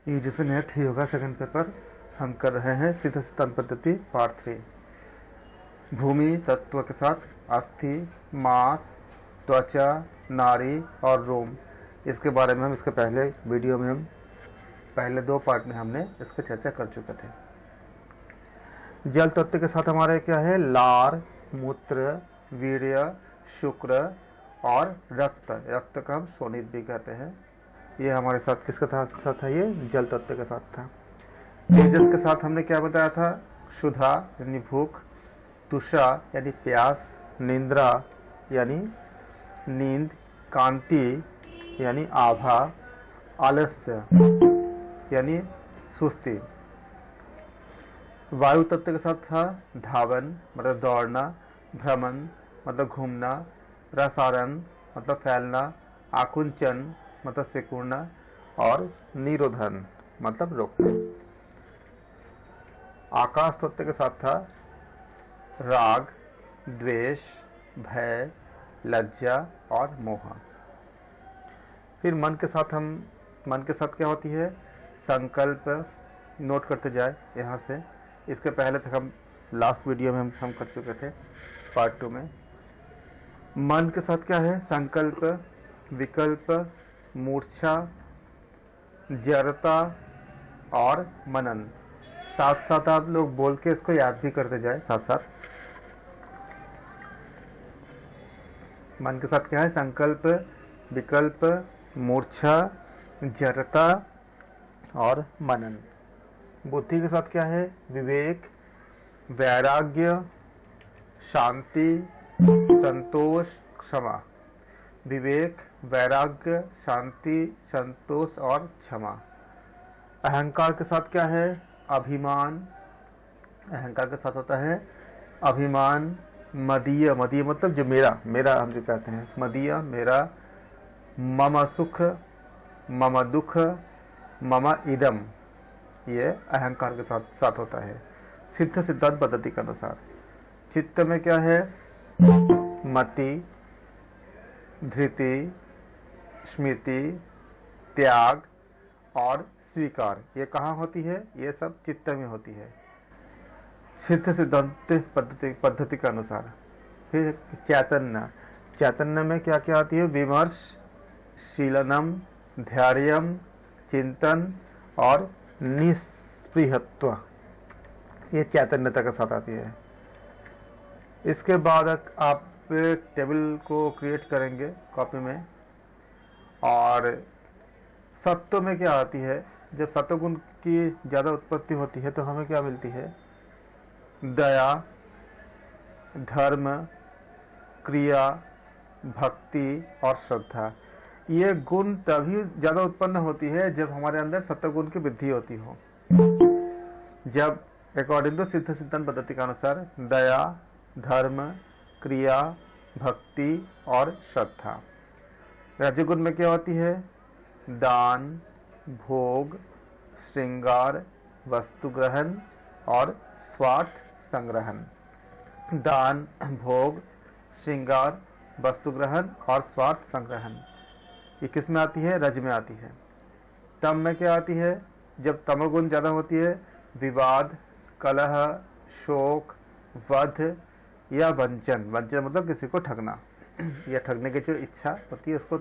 UGC net yoga second paper हम कर रहे हैं सिद्ध सिद्धांत पद्धति पार्ट 3। भूमि तत्व के साथ अस्थि, मांस, त्वचा, नाड़ी और रोम, इसके बारे में हम इसके पहले वीडियो में हम पहले 2 पार्ट में हमने इसकी चर्चा कर चुके थे। जल तत्व के साथ हमारे क्या है, लार, मूत्र, वीर्य, शुक्र और रक्त। रक्त का हम शोणित भी कहते हैं। ये हमारे साथ किसके साथ है, ये जल तत्व के साथ था। तेजस के साथ हमने क्या बताया था, क्षुधा यानी भूख, तुषा यानी प्यास, निंद्रा यानी नींद, कांति यानी आभा, आलस्य यानी सुस्ती। वायु तत्व के साथ था धावन मतलब दौड़ना, भ्रमण मतलब घूमना, प्रसारण मतलब फैलना, आकुंचन मतलब सिकुड़ना और निरोधन मतलब रोकना। आकाश तत्व के साथ था राग, द्वेष, भय, लज्जा और मोह। फिर मन के साथ क्या होती है, संकल्प। नोट करते जाए यहाँ से, इसके पहले तक हम लास्ट वीडियो में हम कर चुके थे पार्ट 2 में। मन के साथ क्या है, संकल्प, विकल्प, मूर्छा, जड़ता और मनन। साथ साथ आप लोग बोल के इसको याद भी करते जाए साथ साथ। मन के साथ क्या है, संकल्प, विकल्प, मूर्छा, जड़ता और मनन। बुद्धि के साथ क्या है, विवेक, वैराग्य, शांति, संतोष, क्षमा। विवेक, वैराग्य, शांति, संतोष और क्षमा। अहंकार के साथ क्या है, अभिमान। अहंकार के साथ होता है अभिमान, मदीय। मदीय मतलब जो मेरा हम जो कहते हैं, मदीय मेरा, मम सुख, मम दुख, मम इदम, ये अहंकार के साथ होता है सिद्ध सिद्धांत पद्धति के अनुसार। चित्त में क्या है, मति, धृति, स्मृति, त्याग और स्वीकार। ये कहाँ होती है, ये सब चित्त में होती है सिद्ध सिद्धांत पद्धति के अनुसार। फिर चैतन्य में क्या क्या आती है, विमर्श, शीलनम, धैर्यम, चिंतन और निस्पृहत्व, ये चैतन्यता के साथ आती है। इसके बाद आप टेबल को क्रिएट करेंगे कॉपी में। और सत्व में क्या आती है, जब सत्वगुण की ज़्यादा उत्पत्ति होती है तो हमें क्या मिलती है, दया, धर्म, क्रिया, भक्ति और श्रद्धा। ये गुण तभी ज़्यादा उत्पन्न होती है जब हमारे अंदर सत्वगुण की वृद्धि होती हो। जब अकॉर्डिंग टू सिद्ध सिद्धांत पद्धति के अनुसार दया, धर्म, क्रिया, भक्ति और श्रद्धा। रजोगुण में क्या होती है, दान, भोग, श्रृंगार, वस्तु ग्रहण और स्वार्थ संग्रहण। दान, भोग, श्रृंगार, वस्तु ग्रहण और स्वार्थ संग्रहण, ये किस में आती है, रज में आती है। तम में क्या आती है, जब तमोगुण ज़्यादा होती है, विवाद, कलह, शोक, वध या वंचन। वंचन मतलब किसी को ठगना या ठगने की जो इच्छा होती है उसको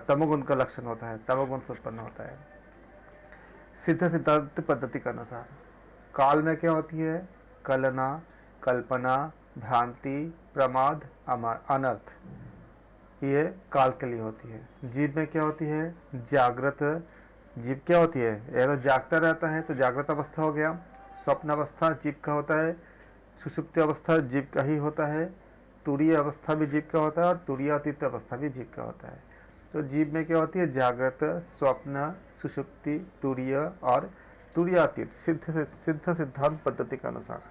तमोगुण का लक्षण होता है, तमोगुण से उत्पन्न होता है सिद्ध सिद्धांत पद्धति के अनुसार। काल में क्या होती है, कलना, कल्पना, भ्रांति, प्रमाद, अनर्थ, ये काल के लिए होती है। जीव में क्या होती है, जागृत। जीव क्या होती है, यह तो जागता रहता है तो जागृत अवस्था हो गया। स्वप्न अवस्था जीव का होता है, सुषुप्ति अवस्था जीव का ही होता है, तुरीय अवस्था भी जीव का होता है और तुरीयातीत अवस्था भी जीव का होता है। तो जीव में क्या होती है, जागृत, स्वप्न, सुषुप्ति, तुरीय और तुरीयातीत सिद्ध सिद्धांत पद्धति के अनुसार।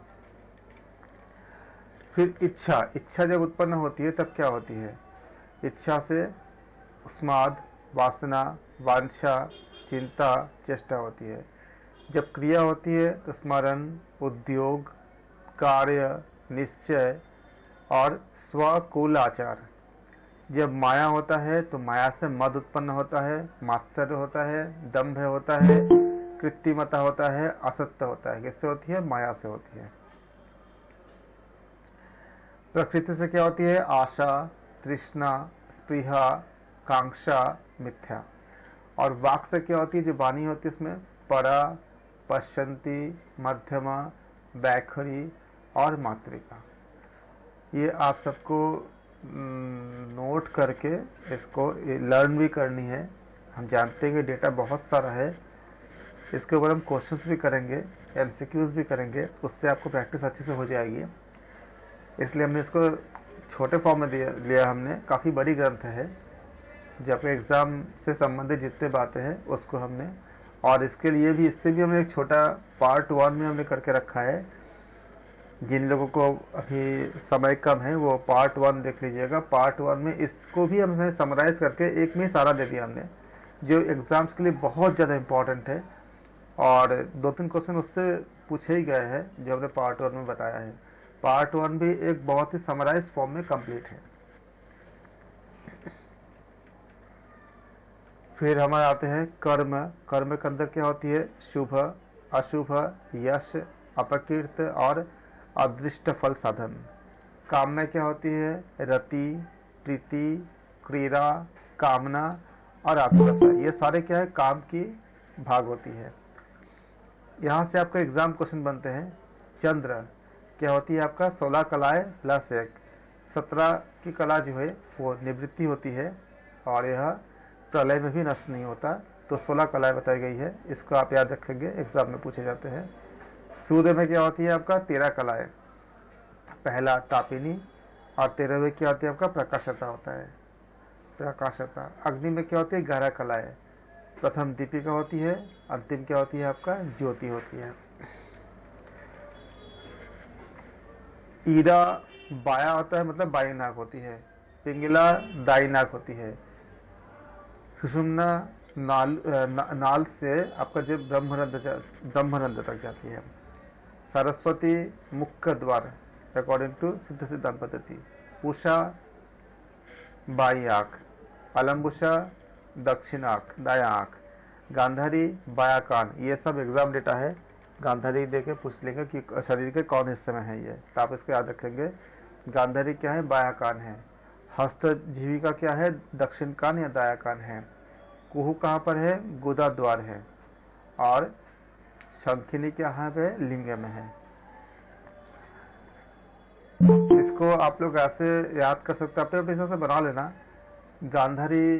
फिर इच्छा जब उत्पन्न होती है तब क्या होती है, इच्छा से उस्माद, वासना, वांछा, चिंता, चेष्टा होती है। जब क्रिया होती है तो स्मरण, उद्योग, कार्य, निश्चय और स्वकुल आचार, जब माया होता है तो माया से मद उत्पन्न होता है, मात्सर्य होता है, दंभ होता है, कृत्रिमता होता है, असत्य होता है। किससे होती है? माया से होती है। प्रकृति से क्या होती है? आशा, तृष्णा, स्पृहा, कांक्षा, मिथ्या। और वाक से क्या होती है? जो वाणी होती है इसमें परा, पश्यंती, मध्यमा, बैखरी और मातृका। ये आप सबको नोट करके इसको लर्न भी करनी है। हम जानते हैं कि डेटा बहुत सारा है, इसके ऊपर हम क्वेश्चंस भी करेंगे, एमसीक्यूज भी करेंगे, उससे आपको प्रैक्टिस अच्छे से हो जाएगी। इसलिए हमने इसको छोटे फॉर्म में लिया हमने। काफ़ी बड़ी ग्रंथ है, जब एग्ज़ाम से संबंधित जितने बातें हैं उसको हमने, और इसके लिए भी, इससे भी हमने एक छोटा पार्ट 1 में हमने करके रखा है। जिन लोगों को अभी समय कम है वो पार्ट 1 देख लीजिएगा। पार्ट 1 में इसको भी हमने समराइज करके एक में सारा दे दिया हमने, जो एग्ज़ाम्स के लिए बहुत ज़्यादा इम्पोर्टेंट है, और 2-3 क्वेश्चन उससे पूछे ही गए हैं जो हमने पार्ट 1 में बताया है। पार्ट 1 भी एक बहुत ही समराइज फॉर्म में कंप्लीट है। फिर हमारे आते हैं कर्म। कर्म के अंदर क्या होती है? शुभ, अशुभ, यश, अपकीर्त और अदृष्ट फल साधन। काम में क्या होती है? रति, प्रीति, क्रीड़ा, कामना और आतुरता। ये सारे क्या है? काम की भाग होती है। यहाँ से आपका एग्जाम क्वेश्चन बनते हैं। चंद्र क्या होती है? आपका 16 कलाएं प्लस 1, 17 की कला जो है वो निवृत्ति होती है, और यह प्रलय में भी नष्ट नहीं होता। तो 16 कलाएं बताई गई है, इसको आप याद रखेंगे, एग्जाम में पूछे जाते हैं। सूर्य में क्या होती है? आपका 13 कलाएं। पहला तापिनी, और 13वें क्या होती है? आपका प्रकाशता होता है, प्रकाशता। अग्नि में क्या होती है? 11 कलाएं। प्रथम दीपिका होती है, अंतिम क्या होती है? आपका ज्योति होती है। ईरा बाया होता है, मतलब बाई नाक होती है। पिंगला दाई नाक होती है। सुषुम्ना नाल से आपका जो ब्रह्मरंध्र तक जाती है। सरस्वती मुख्य द्वार अकॉर्डिंग टू सिद्ध सिद्धांत पद्धति। पूषा बाई आंख, अलम्बुषा दक्षिण आंख, दाया आंख, गांधारी बाया कान। ये सब एग्जाम डेटा है। गांधारी देके पूछ लेंगे कि शरीर के कौन हिस्से में है ये, तो आप इसको याद रखेंगे। गांधारी क्या है? बाया कान है। हस्त जीविका क्या है? दक्षिण कान या दाया कान है। कुहू कहाँ पर है? गुदा द्वार है। और शंखिनी कहाँ पे? लिंग में है। इसको आप लोग ऐसे याद कर सकते हैं, अपने हिसाब से बना लेना। गांधारी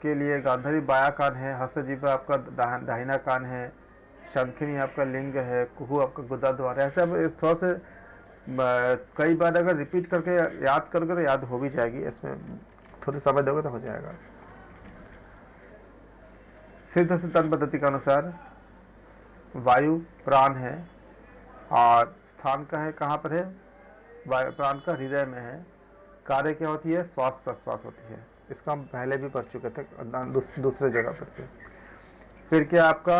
के लिए गांधारी बाया कान है, हस्तजीवा आपका दाहिना कान है, शंखिनी आपका लिंग है, कुहू आपका गुदा द्वार है। ऐसे अब थोड़ा से कई बार अगर रिपीट करके याद करोगे तो याद हो भी जाएगी, इसमें थोड़ी समय दोगे तो हो जाएगा। सिद्ध सिद्धांत पद्धति के अनुसार वायु प्राण है, और स्थान का है कहाँ पर है? वायु प्राण का हृदय में है। कार्य क्या होती है? श्वास प्रश्वास होती है। इसका हम पहले भी पढ़ चुके थे दूसरे जगह पर। फिर क्या आपका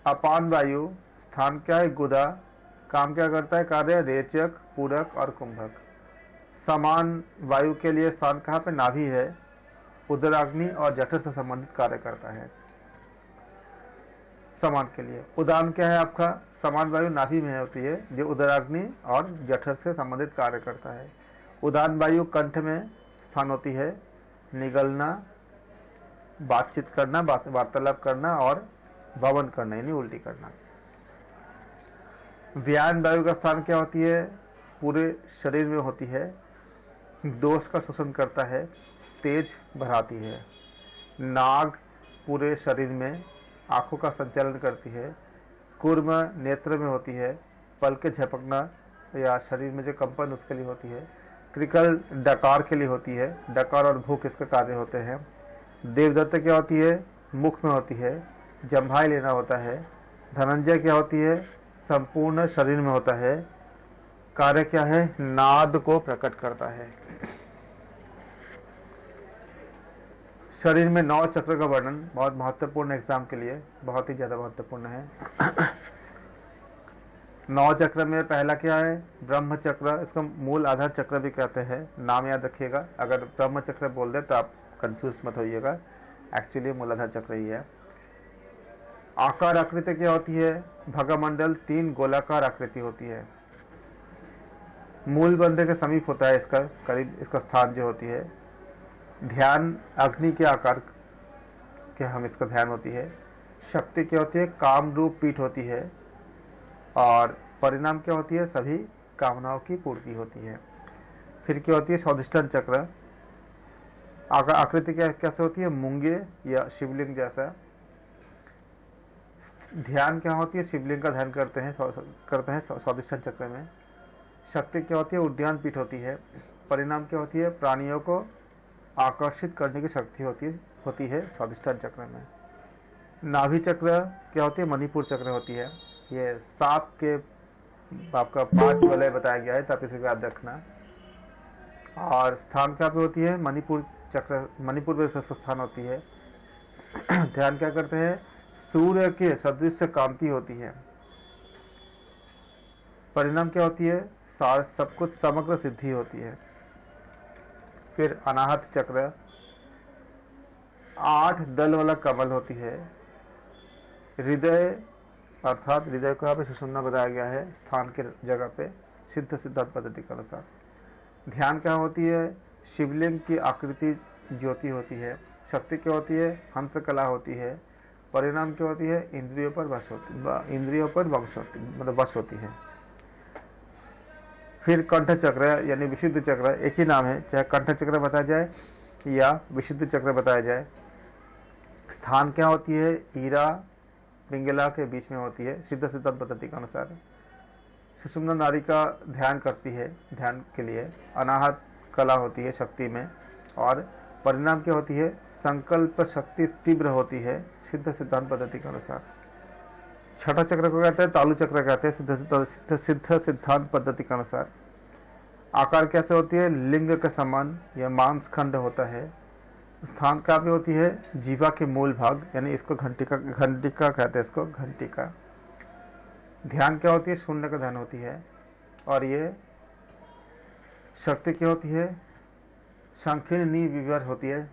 अपान वायु, स्थान क्या है? गुदा, काम क्या करता है? कार्य रेचक, पूरक और कुंभक। समान वायु के लिए स्थान कहाँ पे? नाभि है। उदराग्नि और जठर से संबंधित कार्य करता है। समान के लिए उदान क्या है आपका? समान वायु नाभि में होती है, जो उदराग्नि और जठर से संबंधित कार्य करता है। उदान वायु कंठ में स्थान होती है। निगलना, बातचीत करना, वार्तालाप करना और भवन करना, यानी उल्टी करना। व्यान वायु का स्थान क्या होती है? पूरे शरीर में होती है। दोष का शोषण करता है, तेज बढ़ाती है। नाग पूरे शरीर में आंखों का संचालन करती है। कूर्म नेत्र में होती है, पल के झपकना या शरीर में जो कंपन उसके लिए होती है। क्रिकल डकार के लिए होती है, डकार और भूख इसके कार्य होते हैं। देवदत्त क्या होती है? मुख में होती है, जम्भाई लेना होता है। धनंजय क्या होती है? संपूर्ण शरीर में होता है। कार्य क्या है? नाद को प्रकट करता है। शरीर में 9 चक्र का वर्णन बहुत महत्वपूर्ण, एग्जाम के लिए बहुत ही ज्यादा महत्वपूर्ण है। 9 चक्र में पहला क्या है? ब्रह्म चक्र। इसको मूल आधार चक्र भी कहते हैं, नाम याद रखिएगा। अगर ब्रह्म चक्र बोल दे तो आप कंफ्यूज मत होइएगा, एक्चुअली मूलाधार चक्र ही है। आकार आकृति क्या होती है? भगमंडल 3 गोलाकार आकृति होती है। मूल बंधे के समीप होता है इसका करीब, इसका स्थान जो होती है। ध्यान अग्नि के आकार के हम इसका ध्यान होती है। शक्ति क्या होती है? काम रूप पीठ होती है। और परिणाम क्या होती है? सभी कामनाओं की पूर्ति होती है। फिर क्या होती है? स्वाधिष्ठान चक्र। आकृति क्या कैसे होती है? मूंगे या शिवलिंग जैसा। ध्यान क्या होती है? शिवलिंग का ध्यान करते हैं स्वाधिष्ठान चक्र में। शक्ति क्या होती है? उद्यान पीठ होती है। परिणाम क्या होती है? प्राणियों को आकर्षित करने की शक्ति होती है स्वाधिष्ठान चक्र में। नाभि चक्र क्या होती है? मणिपुर चक्र होती है। ये सांप के आपका 5 वलय बताया गया है, तब इसे याद रखना। और स्थान क्या पे होती है? मणिपुर चक्र, मणिपुर में स्थान होती है। ध्यान क्या करते हैं? सूर्य के सदृश कांति होती है। परिणाम क्या होती है? सब कुछ समग्र सिद्धि होती है। फिर अनाहत चक्र, 8 दल वाला कमल होती है। हृदय अर्थात हृदय को यहाँ पे सुषुम्ना बताया गया है स्थान के जगह पे, सिद्ध सिद्धांत पद्धति के अनुसार। ध्यान क्या होती है? शिवलिंग की आकृति ज्योति होती है। शक्ति क्या होती है? हंस कला होती है। परिणाम क्या होती है? इंद्रियों पर वश होती है। फिर कंठ चक्र यानी विशुद्ध चक्र, एक ही नाम है, चाहे कंठ चक्र बताया जाए या विशुद्ध चक्र बताया जाए। स्थान क्या होती है? ईरा पिंगला के बीच में होती है, सिद्ध सिद्धांत पद्धति के अनुसार। सुषुम्ना नाड़ी का ध्यान करती है, ध्यान के लिए। अनाहत कला होती है शक्ति में। और परिणाम क्या होती है? संकल्प शक्ति तीव्र होती है, सिद्ध सिद्धांत पद्धति के अनुसार। छठा चक्र को कहते हैं तालु चक्र कहते हैं, सिद्ध सिद्धांत पद्धति के अनुसार। आकार कैसे होती है? लिंग के समान या मांस खंड होता है। स्थान क्या भी होती है? जीवा के मूल भाग, यानी इसको घंटिका कहते हैं, इसको घंटिका। ध्यान क्या होती है? शून्य का ध्यान होती है। और ये शक्ति क्या होती है? शंखिनी विवर होती है।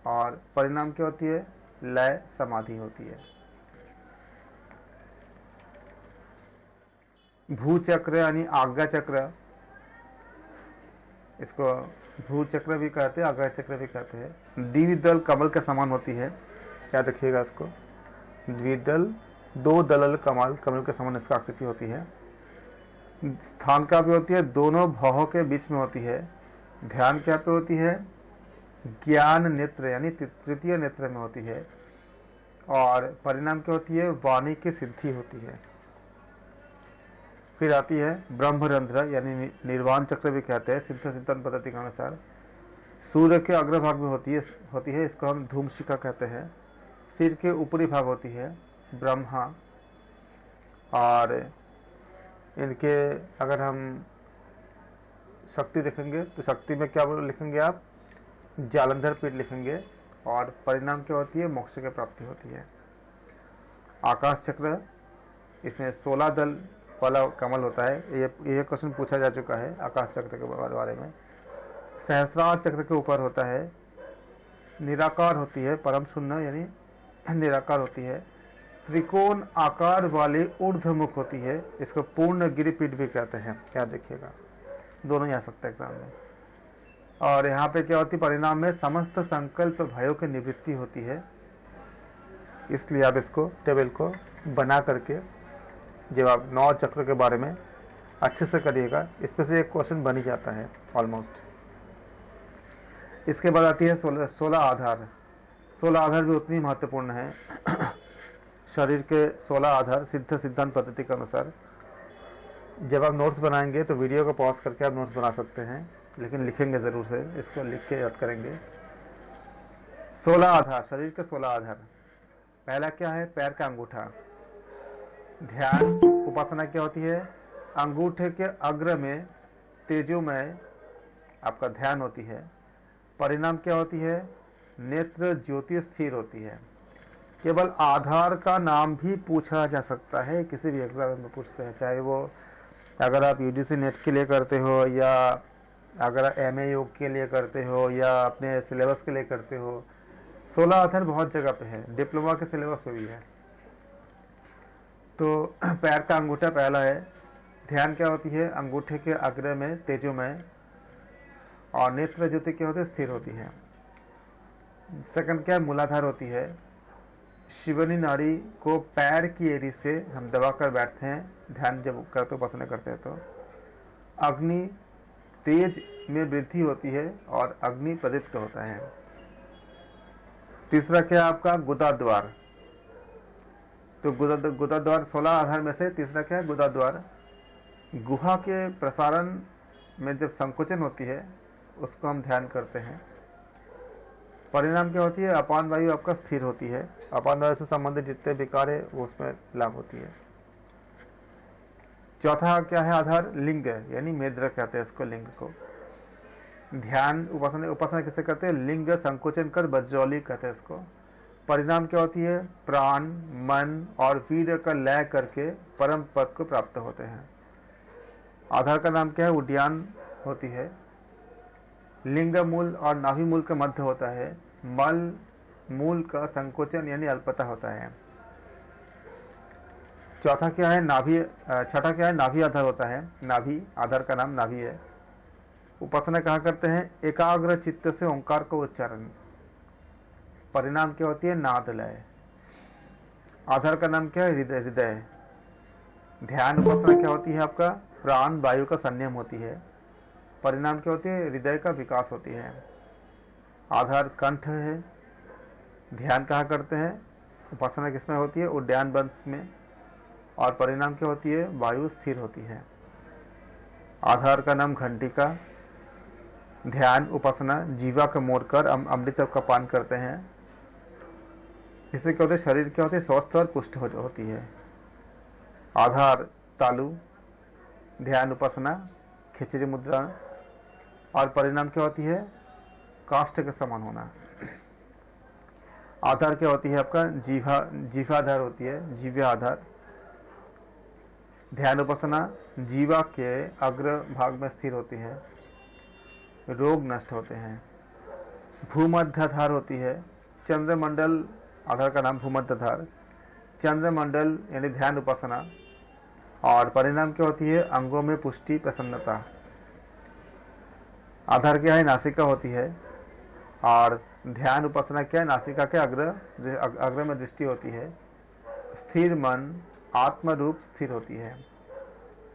और परिणाम क्या होती है? लय समाधि होती है। भूचक्र यानी आज्ञा चक्र, इसको भूचक्र भी कहते हैं, आज्ञा चक्र भी कहते हैं। द्विदल कमल के समान होती है, याद रखिएगा इसको। द्विदल 2 दलल कमल के समान इसका आकृति होती है। स्थान क्या पे होती है? दोनों भौहों के बीच में होती है। ध्यान क्या पे होती है? ज्ञान नेत्र यानी तृतीय नेत्र में होती है। और परिणाम क्या होती है? वाणी की सिद्धि होती है। फिर आती है ब्रह्मरंध्र यानी निर्वाण चक्र भी कहते हैं, सिद्ध सिद्धांत पद्धति के अनुसार। सूर्य के अग्रभाग में होती है, इसको हम धूमशिखा कहते हैं। सिर के ऊपरी भाग होती है ब्रह्मा। और इनके अगर हम शक्ति देखेंगे तो शक्ति में क्या लिखेंगे आप? जालंधर पीठ लिखेंगे। और परिणाम क्या होती है? मोक्ष की प्राप्ति होती है। आकाश चक्र, इसमें 16 दल वाला कमल होता है। ये क्वेश्चन पूछा जा चुका है आकाश चक्र के बारे में। सहस्रार चक्र के ऊपर होता है। निराकार होती है, परम शून्य यानी निराकार होती है। त्रिकोण आकार वाली ऊर्ध्वमुख होती है, इसको पूर्ण गिरिपीठ भी कहते हैं, याद रखिएगा। दोनों ही आ सकते हैं एग्जाम में। और यहाँ पे क्या होती है? परिणाम में समस्त संकल्प भयों की निवृत्ति होती है। इसलिए आप इसको टेबल को बना करके जब आप 9 चक्र के बारे में अच्छे से करिएगा, इसमें से एक क्वेश्चन बन ही जाता है ऑलमोस्ट। इसके बाद आती है 16 आधार। 16 आधार भी उतनी महत्वपूर्ण है। शरीर के 16 आधार सिद्ध सिद्धांत पद्धति के अनुसार। जब आप नोट्स बनाएंगे तो वीडियो को पॉज करके आप नोट्स बना सकते हैं, लेकिन लिखेंगे ज़रूर से, इसको लिख के याद करेंगे। 16 आधार, शरीर के 16 आधार। पहला क्या है? पैर का अंगूठा। ध्यान उपासना क्या होती है? अंगूठे के अग्र में तेजोमय आपका ध्यान होती है। परिणाम क्या होती है? नेत्र ज्योति स्थिर होती है। केवल आधार का नाम भी पूछा जा सकता है, किसी भी एग्जाम में पूछते हैं, चाहे वो अगर आप यूजीसी नेट के लिए करते हो या अगर एमए योग के लिए करते हो या अपने सिलेबस के लिए करते हो। 16 आधार बहुत जगह पे है, डिप्लोमा के सिलेबस में भी है। तो पैर का अंगूठा पहला है। ध्यान क्या होती है? अंगूठे के अग्र में तेजोमय और नेत्र ज्योति क्या होती है? स्थिर होती है। सेकंड क्या है? मूलाधार होती है। शिवनी नाड़ी को पैर की एड़ी से हम दबाकर बैठते हैं, ध्यान जब करते उपासना करते हैं तो। अग्नि तेज में वृद्धि होती है और अग्नि प्रदीप्त होता है। तीसरा क्या है आपका? गुदा द्वार। तो गुदा द्वार 16 आधार में से तीसरा क्या है? गुदा द्वार। गुहा के प्रसारण में जब संकोचन होती है उसको हम ध्यान करते हैं। परिणाम क्या होती है? अपान वायु आपका स्थिर होती है। अपान वायु से संबंधित जितने विकार है वो उसमें लाभ होती है। चौथा क्या है आधार? लिंग, यानी मेद्र कहते हैं इसको, लिंग को। ध्यान उपासना किसे करते हैं? लिंग संकोचन कर बज्रौली कहते हैं इसको। परिणाम क्या होती है? प्राण, मन और वीर का लय करके परम पद को प्राप्त होते हैं। आधार का नाम क्या है? उड्डयन होती है। लिंग मूल और नाभि मूल का मध्य होता है। मल मूल का संकोचन यानी अल्पता होता है। चौथा क्या है? नाभि। छठा क्या है? नाभि आधार होता है। नाभि, आधार का नाम नाभि है। उपासना कहाँ करते हैं? एकाग्र चित्त से ओंकार को उच्चारण। परिणाम क्या होती है? नाद लय। आधार का नाम क्या है? हृदय। ध्यान उपासना क्या होती है आपका? प्राण वायु का संयम होती है। परिणाम क्या होती है? हृदय का विकास होती है। आधार कंठ है। ध्यान कहाँ करते हैं? उपासना किसमें होती है? उड्डयन बंध में। और परिणाम क्या होती है? वायु स्थिर होती है। आधार का नाम घंटिका। ध्यान उपासना जीवा का मोड़कर अमृत का पान करते हैं। इससे क्या होता है? शरीर क्या होते है? स्वस्थ और पुष्ट होती है। आधार तालु। ध्यान उपासना खिचड़ी मुद्रा। और परिणाम क्या होती है? काष्ठ के समान होना। आधार क्या होती है आपका? जीवाधार होती है, जीव्य आधार। ध्यान उपासना जीवा के अग्र भाग में स्थिर होती है, रोग नष्ट होते हैं। भूमध्याधार होती है। चंद्रमंडल, आधार का नाम भूमध्याधार। चंद्रमंडल यानी ध्यान उपासना। और परिणाम क्या होती है? अंगों में पुष्टि, प्रसन्नता। आधार क्या है? नासिका होती है। और ध्यान उपासना क्या है? नासिका के अग्र में दृष्टि होती है। स्थिर मन, आत्म रूप स्थिर होती है।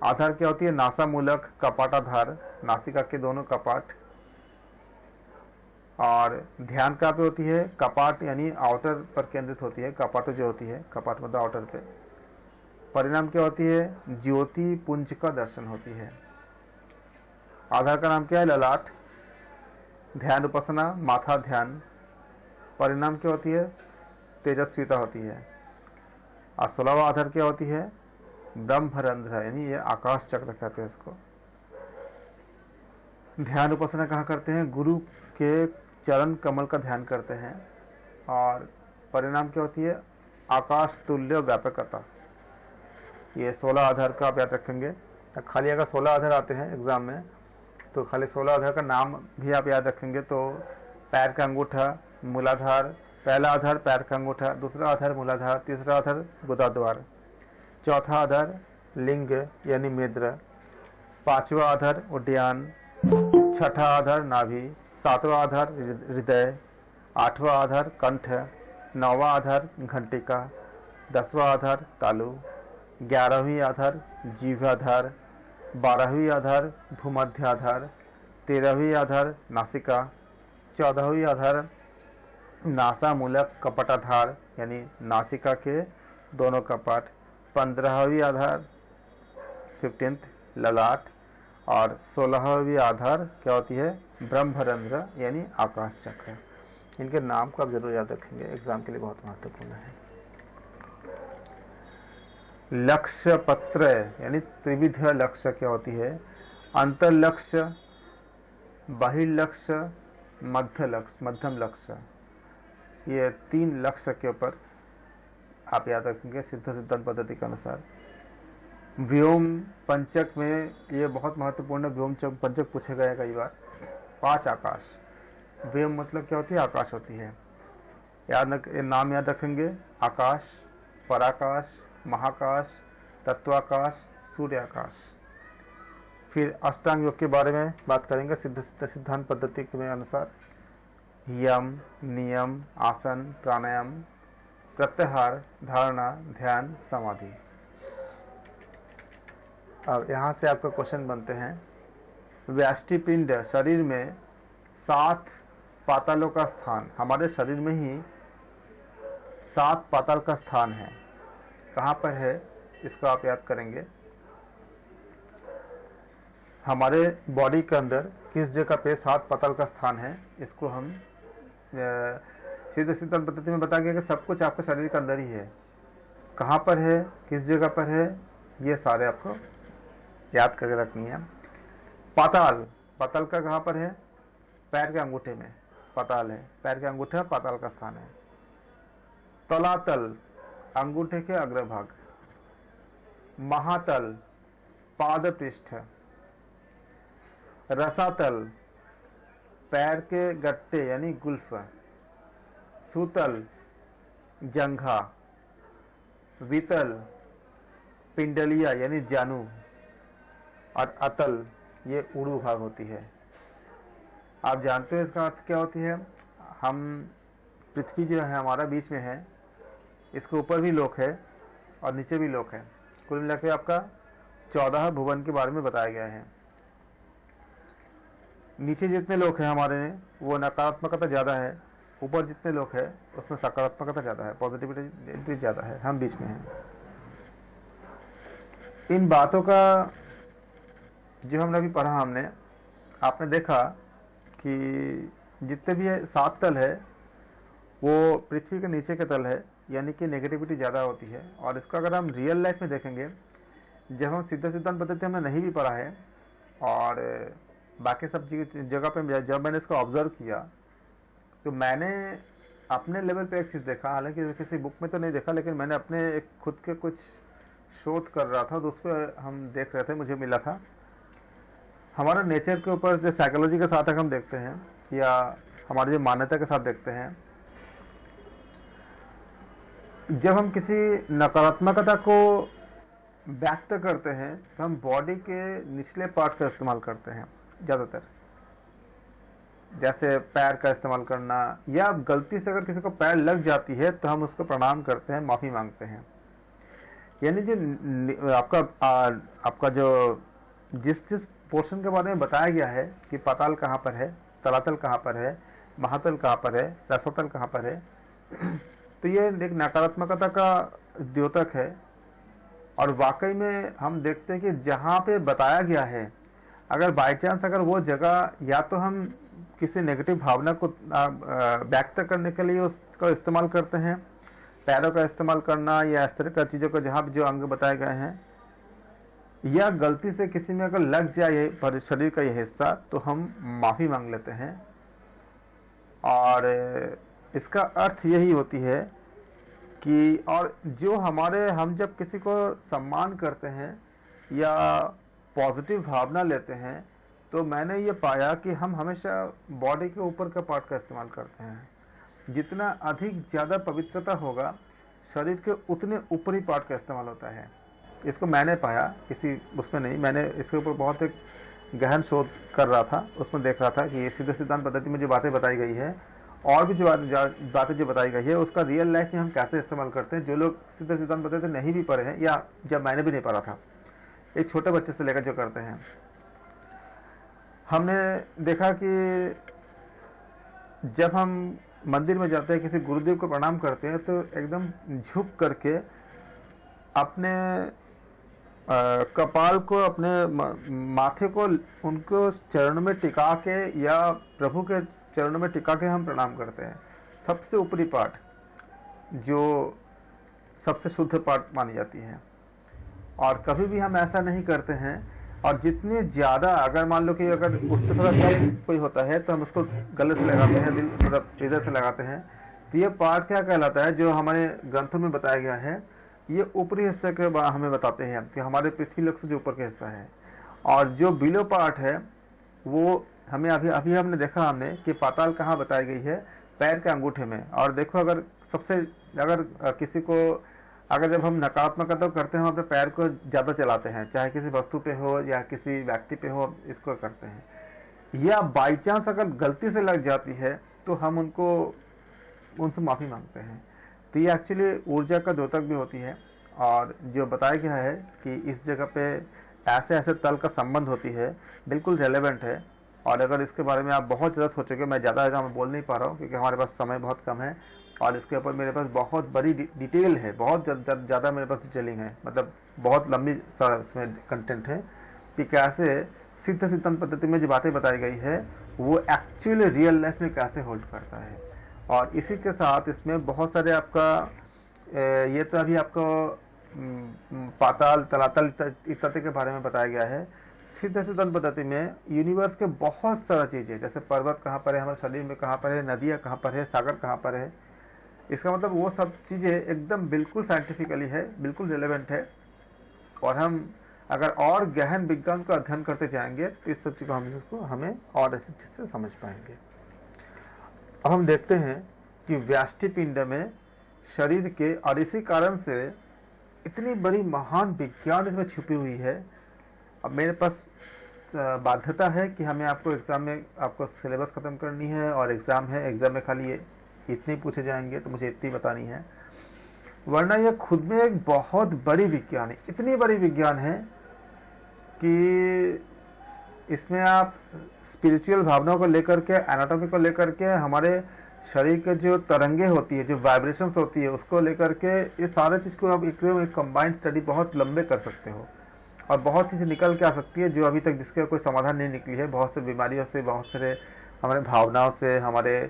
आधार क्या होती है? नासा मूलक कपाटाधार, नासिका के दोनों कपाट। और ध्यान कहाँ पे होती है? कपाट यानी आउटर पर केंद्रित होती है। कपाट जो होती है, कपाट मतलब आउटर पे। परिणाम क्या होती है? ज्योति पुंज का दर्शन होती है। आधार का नाम क्या है? ललाट। ध्यान उपासना माथा ध्यान। परिणाम क्या होती है? तेजस्विता होती है। और 16वां आधार क्या होती है? ब्रह्मरंध्र, यानी ये आकाश चक्र कहते हैं इसको। ध्यान उपासना कहाँ करते हैं? गुरु के चरण कमल का ध्यान करते हैं। और परिणाम क्या होती है? आकाश तुल्य व्यापकता। ये 16 आधार का आप याद रखेंगे। खाली अगर 16 आधार आते हैं एग्जाम में तो खाली 16 आधार का नाम भी आप याद रखेंगे। तो पैर का अंगूठा मूलाधार, पहला आधार पैर का अंगूठा, दूसरा आधार मूलाधार, तीसरा आधार गुदाद्वार, चौथा आधार लिंग यानी मेद्र, पांचवा आधार उड्डयन, छठा आधार नाभि, सातवां आधार हृदय, आठवां आधार कंठ, नौवां आधार घंटिका, 10वां आधार तालु, 11वीं आधार जीवाधार, 12वीं आधार भूमध्याधार, 13वीं आधार नासिका, 14वीं आधार नासा मूलक कपटाधार यानी नासिका के दोनों कपाट, 15वीं आधार 15th ललाट, और 16वीं आधार क्या होती है? ब्रह्मरंध्र यानी आकाश चक्र। इनके नाम को आप जरूर याद रखेंगे, एग्जाम के लिए बहुत महत्वपूर्ण है। लक्ष्य पत्र यानी त्रिविध लक्ष्य क्या होती है? अंतर लक्ष्य, बहिर्लक्ष्य, मध्यम लक्ष्य। ये 3 लक्ष्य के ऊपर आप याद रखेंगे सिद्ध सिद्धांत पद्धति के अनुसार। व्योम पंचक में ये बहुत महत्वपूर्ण व्योम पंचक पूछे गए कई बार। 5 आकाश, व्योम मतलब क्या होती है? आकाश होती है। नाम याद रखेंगे, आकाश, पराकाश, महाकाश, तत्वाकाश, सूर्याकाश। फिर अष्टांग योग के बारे में बात करेंगे सिद्ध सिद्धांत पद्धति के अनुसार। यम, नियम, आसन, प्राणायाम, प्रत्याहार, धारणा, ध्यान, समाधि। अब यहाँ से आपका क्वेश्चन बनते हैं, व्याष्टिपिंड शरीर में 7 पातालों का स्थान, हमारे शरीर में ही 7 पाताल का स्थान है। कहाँ पर है इसको आप याद करेंगे। हमारे बॉडी के अंदर किस जगह पे 7 पाताल का स्थान है, इसको हम सीधे सिद्धांत पद्धति में बता गया कि सब कुछ आपके शरीर के अंदर ही है। कहाँ पर है, किस जगह पर है, ये सारे आपको याद करके रखनी है। पाताल, पाताल का कहाँ पर है? पैर के अंगूठे में पाताल है, पैर के अंगूठे में पाताल का स्थान है। तलातल, अंगूठे के अग्रभाग। महातल, पाद पृष्ठ। रसातल, पैर के गट्टे यानी गुल्फ। सूतल, जंघा। वितल, पिंडलिया यानी जानू। और अतल, ये उड़ू भाग होती है। आप जानते हो इसका अर्थ क्या होती है? हम पृथ्वी जो है हमारा बीच में है, इसके ऊपर भी लोक है और नीचे भी लोक है। कुल मिला के आपका 14 भुवन के बारे में बताया गया है। नीचे जितने लोग हैं हमारे में वो नकारात्मकता ज़्यादा है, ऊपर जितने लोग हैं उसमें सकारात्मकता ज़्यादा है, पॉजिटिविटी ज़्यादा है, हम बीच में हैं। इन बातों का जो हमने अभी पढ़ा, आपने देखा कि जितने भी 7 तल है वो पृथ्वी के नीचे के तल है, यानी कि नेगेटिविटी ज़्यादा होती है। और इसको अगर हम रियल लाइफ में देखेंगे, जब हम सिद्ध सिद्धांत पद्धति हमने नहीं भी पढ़ा है और बाकी सब जगह पे जब मैंने इसको ऑब्जर्व किया तो मैंने अपने लेवल पे एक चीज़ देखा, हालांकि किसी बुक में तो नहीं देखा, लेकिन मैंने अपने एक खुद के कुछ शोध कर रहा था तो उस पर हम देख रहे थे, मुझे मिला था हमारा नेचर के ऊपर जो साइकोलॉजी के साथ हम देखते हैं या हमारी जो मान्यता के साथ देखते हैं, जब हम किसी नकारात्मकता को व्यक्त करते हैं तो हम बॉडी के निचले पार्ट का इस्तेमाल करते हैं ज़्यादातर, जैसे पैर का इस्तेमाल करना, या गलती से अगर किसी को पैर लग जाती है तो हम उसको प्रणाम करते हैं, माफ़ी मांगते हैं। यानी जो आपका जो जिस पोर्शन के बारे में बताया गया है कि पाताल कहाँ पर है, तलातल कहाँ पर है, महातल कहाँ पर है, रसातल कहाँ पर है, तो ये एक नकारात्मकता का द्योतक है। और वाकई में हम देखते हैं कि जहाँ पे बताया गया है, अगर बाय चांस अगर वो जगह या तो हम किसी नेगेटिव भावना को व्यक्त करने के लिए उसका इस्तेमाल करते हैं, पैरों का इस्तेमाल करना या इस तरह का चीज़ों को जहाँ भी जो अंग बताए गए हैं, या गलती से किसी में अगर लग जाए शरीर का ये हिस्सा तो हम माफ़ी मांग लेते हैं। और इसका अर्थ यही होती है कि और जो हम जब किसी को सम्मान करते हैं या पॉजिटिव भावना लेते हैं तो मैंने ये पाया कि हम हमेशा बॉडी के ऊपर का पार्ट का इस्तेमाल करते हैं। जितना अधिक ज़्यादा पवित्रता होगा शरीर के उतने ऊपरी पार्ट का इस्तेमाल होता है। इसको मैंने पाया, किसी उसमें नहीं, मैंने इसके ऊपर बहुत एक गहन शोध कर रहा था, उसमें देख रहा था कि ये सीधे सिद्धांत पद्धति में जो बातें बताई गई है और भी जो बातें जो बताई गई है उसका रियल लाइफ में हम कैसे इस्तेमाल करते हैं। जो लोग सीधे सिद्धांत पद्धति नहीं भी पढ़े हैं या जब मैंने भी नहीं पढ़ा था, एक छोटे बच्चे से लेकर जो करते हैं, हमने देखा कि जब हम मंदिर में जाते हैं, किसी गुरुदेव को प्रणाम करते हैं तो एकदम झुक करके अपने कपाल को, अपने माथे को उनको चरण में टिका के या प्रभु के चरणों में टिका के हम प्रणाम करते हैं। सबसे ऊपरी पार्ट जो सबसे शुद्ध पार्ट मानी जाती है, और कभी भी हम ऐसा नहीं करते हैं। और जितने ज़्यादा अगर मान लो कि अगर उससे थोड़ा कोई होता है तो हम उसको गले से लगाते हैं, दिल मतलब इधर से लगाते हैं, तो ये पार्ट क्या कहलाता है, जो हमारे ग्रंथों में बताया गया है, ये ऊपरी हिस्से के हमें बताते हैं कि हमारे पृथ्वी लोक से जो ऊपर का हिस्सा है, और जो बिलो पार्ट है वो हमें अभी अभी हमने देखा हमने कि पाताल कहाँ बताई गई है, पैर के अंगूठे में। और देखो अगर किसी को अगर जब हम नकारात्मक कदम करते हैं, हम अपने पैर को ज़्यादा चलाते हैं, चाहे किसी वस्तु पे हो या किसी व्यक्ति पे हो, इसको करते हैं, या बाई चांस अगर गलती से लग जाती है तो हम उनसे माफ़ी मांगते हैं। तो ये एक्चुअली ऊर्जा का द्योतक भी होती है। और जो बताया गया है कि इस जगह पे ऐसे ऐसे तल का संबंध होती है, बिल्कुल रेलेवेंट है। और अगर इसके बारे में आप बहुत ज़्यादा सोचोगे, मैं ज़्यादा मैं बोल नहीं पा रहा हूँ क्योंकि हमारे पास समय बहुत कम है, और इसके ऊपर मेरे पास बहुत बड़ी डिटेल है, बहुत ज़्यादा मेरे पास डिटेलिंग है, मतलब बहुत लंबी सारा इसमें कंटेंट है कि कैसे सिद्ध सिद्धांत पद्धति में जो बातें बताई गई है वो एक्चुअली रियल लाइफ में कैसे होल्ड करता है। और इसी के साथ इसमें बहुत सारे आपका ये तो अभी आपको पाताल तलातल इत्यादि के बारे में बताया गया है। सिद्ध सिद्धांत पद्धति में यूनिवर्स के बहुत सारा चीज़ें, जैसे पर्वत कहाँ पर है, हमारे शरीर में कहाँ पर है, नदियाँ कहाँ पर है, सागर कहाँ पर है, इसका मतलब वो सब चीज़ें एकदम बिल्कुल साइंटिफिकली है, बिल्कुल रिलेवेंट है। और हम अगर और गहन विज्ञान का अध्ययन करते जाएंगे तो इस सब चीज़ को हमें और अच्छी चीज़ से समझ पाएंगे। अब हम देखते हैं कि व्याष्टि पिंड में शरीर के, और इसी कारण से इतनी बड़ी महान विज्ञान इसमें छुपी हुई है। अब मेरे पास बाध्यता है कि हमें आपको एग्ज़ाम में आपको सिलेबस ख़त्म करनी है, और एग्ज़ाम है, एग्ज़ाम में खाली ये इतने पूछे जाएंगे तो मुझे इतनी बतानी है, वरना ये खुद में एक बहुत बड़ी विज्ञान है। इतनी बड़ी विज्ञान है कि इसमें आप स्पिरिचुअल भावनाओं को लेकर के, एनाटॉमी को लेकर के, हमारे शरीर के जो तरंगे होती है, जो वाइब्रेशंस होती है, उसको लेकर के ये सारे चीज़ को आप एक कंबाइंड स्टडी बहुत लंबे कर सकते हो, और बहुत चीज़ें निकल के आ सकती है जो अभी तक जिसके कोई समाधान नहीं निकली है। बहुत से बीमारियों से, बहुत सारे हमारे भावनाओं से, हमारे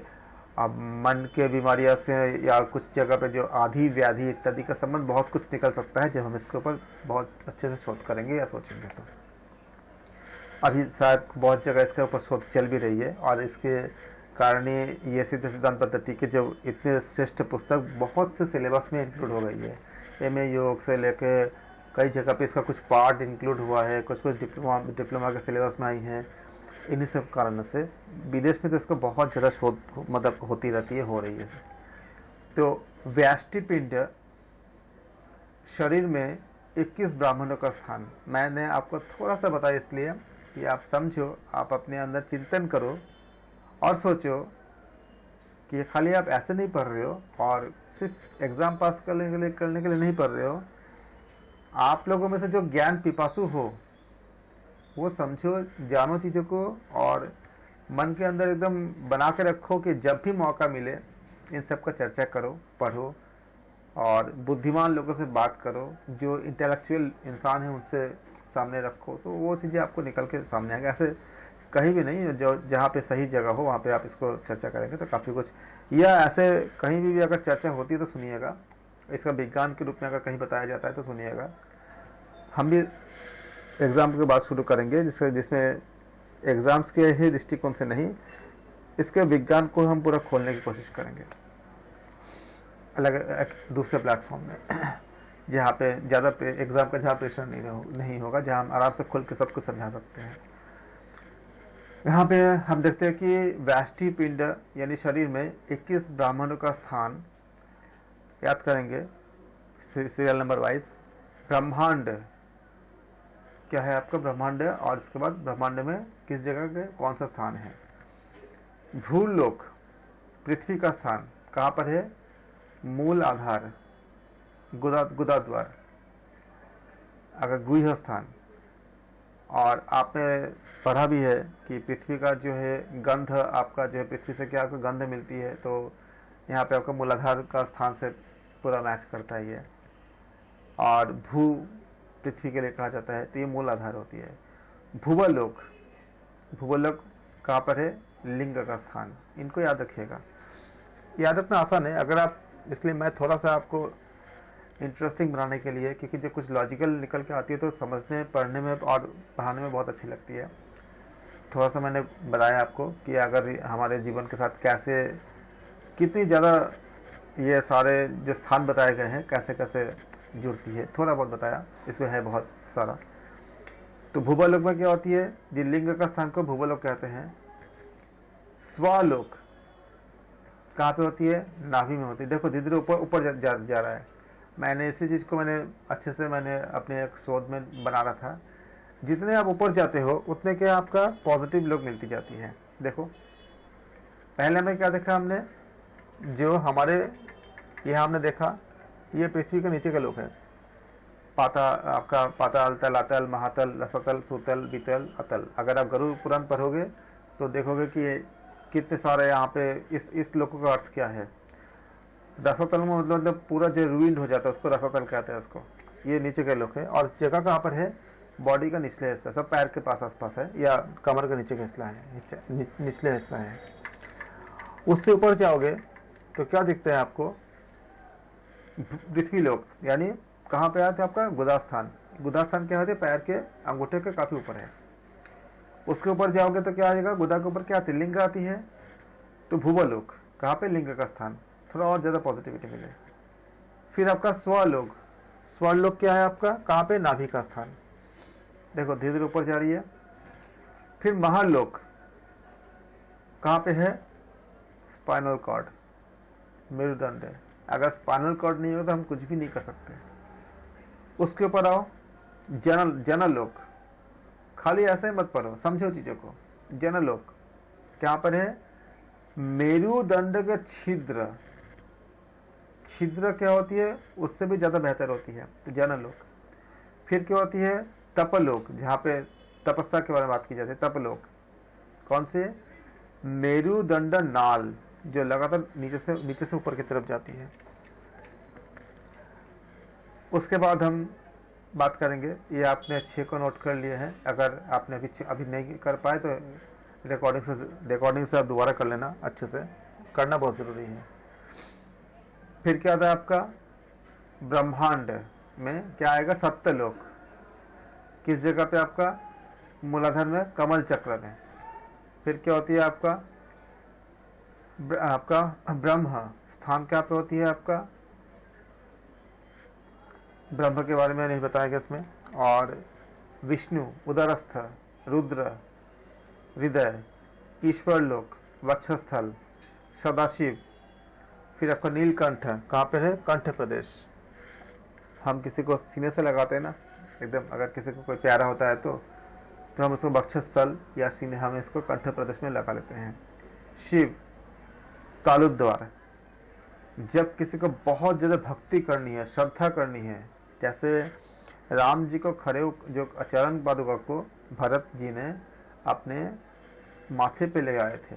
मन के बीमारियों से, या कुछ जगह पे जो आधी व्याधि इत्यादि का संबंध, बहुत कुछ निकल सकता है जब हम इसके ऊपर बहुत अच्छे से शोध करेंगे या सोचेंगे। तो अभी शायद बहुत जगह इसके ऊपर शोध चल भी रही है, और इसके कारण ये सिद्ध सिद्धांत पद्धति के जो इतने श्रेष्ठ पुस्तक बहुत से सिलेबस में इंक्लूड हो गई है। एमए योग से लेके कई जगह पे इसका कुछ पार्ट इंक्लूड हुआ है, कुछ डिप्लोमा के सिलेबस में आई हैं। इन्हीं सब कारण से विदेश में तो इसका बहुत ज़्यादा शोध मतलब होती रहती है, हो रही है। तो व्याष्टि पिंड शरीर में 21 ब्राह्मणों का स्थान मैंने आपको थोड़ा सा बताया इसलिए कि आप समझो, आप अपने अंदर चिंतन करो और सोचो कि खाली आप ऐसे नहीं पढ़ रहे हो और सिर्फ एग्ज़ाम पास करने के लिए नहीं पढ़ रहे हो। आप लोगों में से जो ज्ञान पिपासु हो वो समझो, जानो चीज़ों को, और मन के अंदर एकदम बना के रखो कि जब भी मौका मिले इन सब का चर्चा करो, पढ़ो, और बुद्धिमान लोगों से बात करो, जो इंटेलेक्चुअल इंसान है उनसे सामने रखो, तो वो चीज़ें आपको निकल के सामने आएंगे। ऐसे कहीं भी नहीं, जो जहाँ पे सही जगह हो वहाँ पे आप इसको चर्चा करेंगे तो काफ़ी कुछ, या ऐसे कहीं भी अगर चर्चा होती है तो सुनिएगा, इसका विज्ञान के रूप में अगर कहीं बताया जाता है तो सुनिएगा। हम भी एग्ज़ाम के बाद शुरू करेंगे जिसमें एग्ज़ाम्स के ही दृष्टिकोण से नहीं, इसके विज्ञान को हम पूरा खोलने की कोशिश करेंगे अलग दूसरे प्लेटफॉर्म में, जहाँ पे ज़्यादा एग्ज़ाम का जहाँ प्रेशर नहीं होगा, जहाँ हम आराम से खुल के सब कुछ समझा सकते हैं। यहाँ पे हम देखते हैं कि व्याष्टि पिंड यानी शरीर में 21 ब्राह्मणों का स्थान याद करेंगे सीरियल नंबर वाइज। ब्रह्मांड क्या है आपका, ब्रह्मांड, और इसके बाद ब्रह्मांड में किस जगह के कौन सा स्थान है। भूलोक पृथ्वी का स्थान कहाँ पर है, मूल आधार, गुदाद्वार, अगर गुह्य स्थान। और आपने पढ़ा भी है कि पृथ्वी का जो है गंध, आपका जो है पृथ्वी से क्या आपको गंध मिलती है, तो यहाँ पे आपका मूलाधार का स्थान से पूरा मैच करता है ये। और भू पृथ्वी के लिए कहा जाता है, तो ये मूल आधार होती है। भूवलोक, भूवलोक कहाँ पर है, लिंग का स्थान। इनको याद रखिएगा, याद रखना आसान है अगर आप, इसलिए मैं थोड़ा सा आपको इंटरेस्टिंग बनाने के लिए, क्योंकि जब कुछ लॉजिकल निकल के आती है तो समझने, पढ़ने में और पढ़ाने में बहुत अच्छी लगती है। थोड़ा सा मैंने बताया आपको कि अगर हमारे जीवन के साथ कैसे, कितनी ज़्यादा ये सारे जो स्थान बताए गए हैं कैसे कैसे जुड़ती है, थोड़ा बहुत बताया, इसमें है बहुत सारा। तो भूवलोक में क्या होती है, जिन लिंग का स्थान को भूवलोक कहते हैं। स्वलोक कहाँ पे होती है, नाभि में होती है। देखो धीरे धीरे ऊपर ऊपर जा रहा है। मैंने इसी चीज़ को अच्छे से अपने एक शोध में बना रहा था। जितने आप ऊपर जाते हो उतने के आपका पॉजिटिव लोग मिलती जाती है। देखो पहले में क्या देखा हमने, जो हमारे यहाँ हमने देखा ये पृथ्वी के नीचे के लोग हैं। आपका पाताल, तलातल, महातल, रसतल, सुतल, बीतल, अतल। अगर आप गरुड़ पुराण पढ़ोगे तो देखोगे कि कितने सारे यहाँ पे इस लोगों का अर्थ क्या है। रसतल में मतलब पूरा जो रूइंड हो जाता है उसको रसतल कहते हैं उसको। ये नीचे के लोग है। और जगह कहाँ पर है, बॉडी का निचले हिस्सा, सब पैर के पास आसपास है या कमर का नीचे का हिस्सा है, निचले हिस्सा है। उससे ऊपर जाओगे तो क्या दिखते हैं आपको, पृथ्वी लोक, यानी कहाँ पे आते हैं आपका गुदास्थान। गुदास्थान क्या होते हैं, पैर के अंगूठे के काफी ऊपर है। उसके ऊपर जाओगे तो क्या आएगा, गुदा के ऊपर क्या आती है, लिंग आती है। तो भूवलोक कहाँ पे, लिंग का स्थान, थोड़ा और ज्यादा पॉजिटिविटी मिले। फिर आपका स्वलोक, स्वलोक क्या है आपका, कहाँ पे, नाभि का स्थान। देखो धीरे धीरे ऊपर जा रही है। फिर महालोक कहाँ पे है, स्पाइनल कॉर्ड, मेरुदंड है। अगर स्पाइनल कॉर्ड नहीं हो तो हम कुछ भी नहीं कर सकते। उसके ऊपर आओ, जनलोक। खाली ऐसे मत पढ़ो, समझो चीजों को। जनलोक क्या पर है, मेरुदंड के छिद्र, छिद्र क्या होती है, उससे भी ज्यादा बेहतर होती है, तो जनलोक। फिर क्या होती है, तपलोक, जहाँ पे तपस्या के बारे में बात की जाती है। तपलोक कौन से, मेरुदंड नाल, जो लगातार नीचे से ऊपर की तरफ जाती है। उसके बाद हम बात करेंगे, ये आपने अच्छे को नोट कर लिए हैं। अगर आपने अभी नहीं कर पाए तो रिकॉर्डिंग से आप दोबारा कर लेना, अच्छे से करना बहुत जरूरी है। फिर क्या आता है आपका, ब्रह्मांड में क्या आएगा, सत्यलोक। किस जगह पे आपका, मूलाधार में, कमल चक्र में। फिर क्या होती है आपका ब्रह्म स्थान क्या पे होती है आपका, ब्रह्म के बारे में नहीं बताएगा इसमें। और विष्णु उदरस्थ, रुद्र हृदय, ईश्वर लोक वक्षस्थल, सदाशिव। फिर आपका नीलकंठ कहाँ पे है, कंठ प्रदेश। हम किसी को सीने से लगाते हैं ना एकदम, अगर किसी को कोई प्यारा होता है तो हम उसको वक्षस्थल या सीने, हम इसको कंठ प्रदेश में लगा लेते हैं। शिव तालुद्वार, जब किसी को बहुत ज्यादा भक्ति करनी है, श्रद्धा करनी है, जैसे राम जी को खड़े जो चरण पादुका को भरत जी ने अपने माथे पे ले आए थे,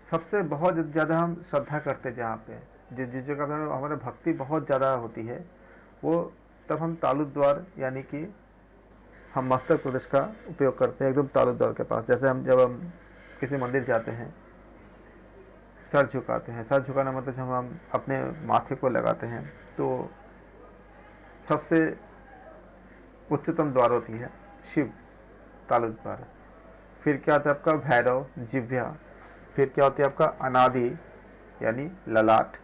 सबसे बहुत ज्यादा हम श्रद्धा करते जहाँ पे, जिस जगह पे हमारा भक्ति बहुत ज्यादा होती है, वो तब हम तालुद्वार यानी कि हम मस्तक प्रदेश का उपयोग करते हैं, एकदम तालुद्वार के पास। जैसे जब हम किसी मंदिर जाते हैं, सर झुकाते हैं, सर झुकाना मतलब जब हम अपने माथे को लगाते हैं, तो सबसे उच्चतम द्वार होती है शिव, तालुद्वार। फिर क्या आता है आपका भैरव, जिह्वा। फिर क्या होती है आपका अनादि यानी ललाट।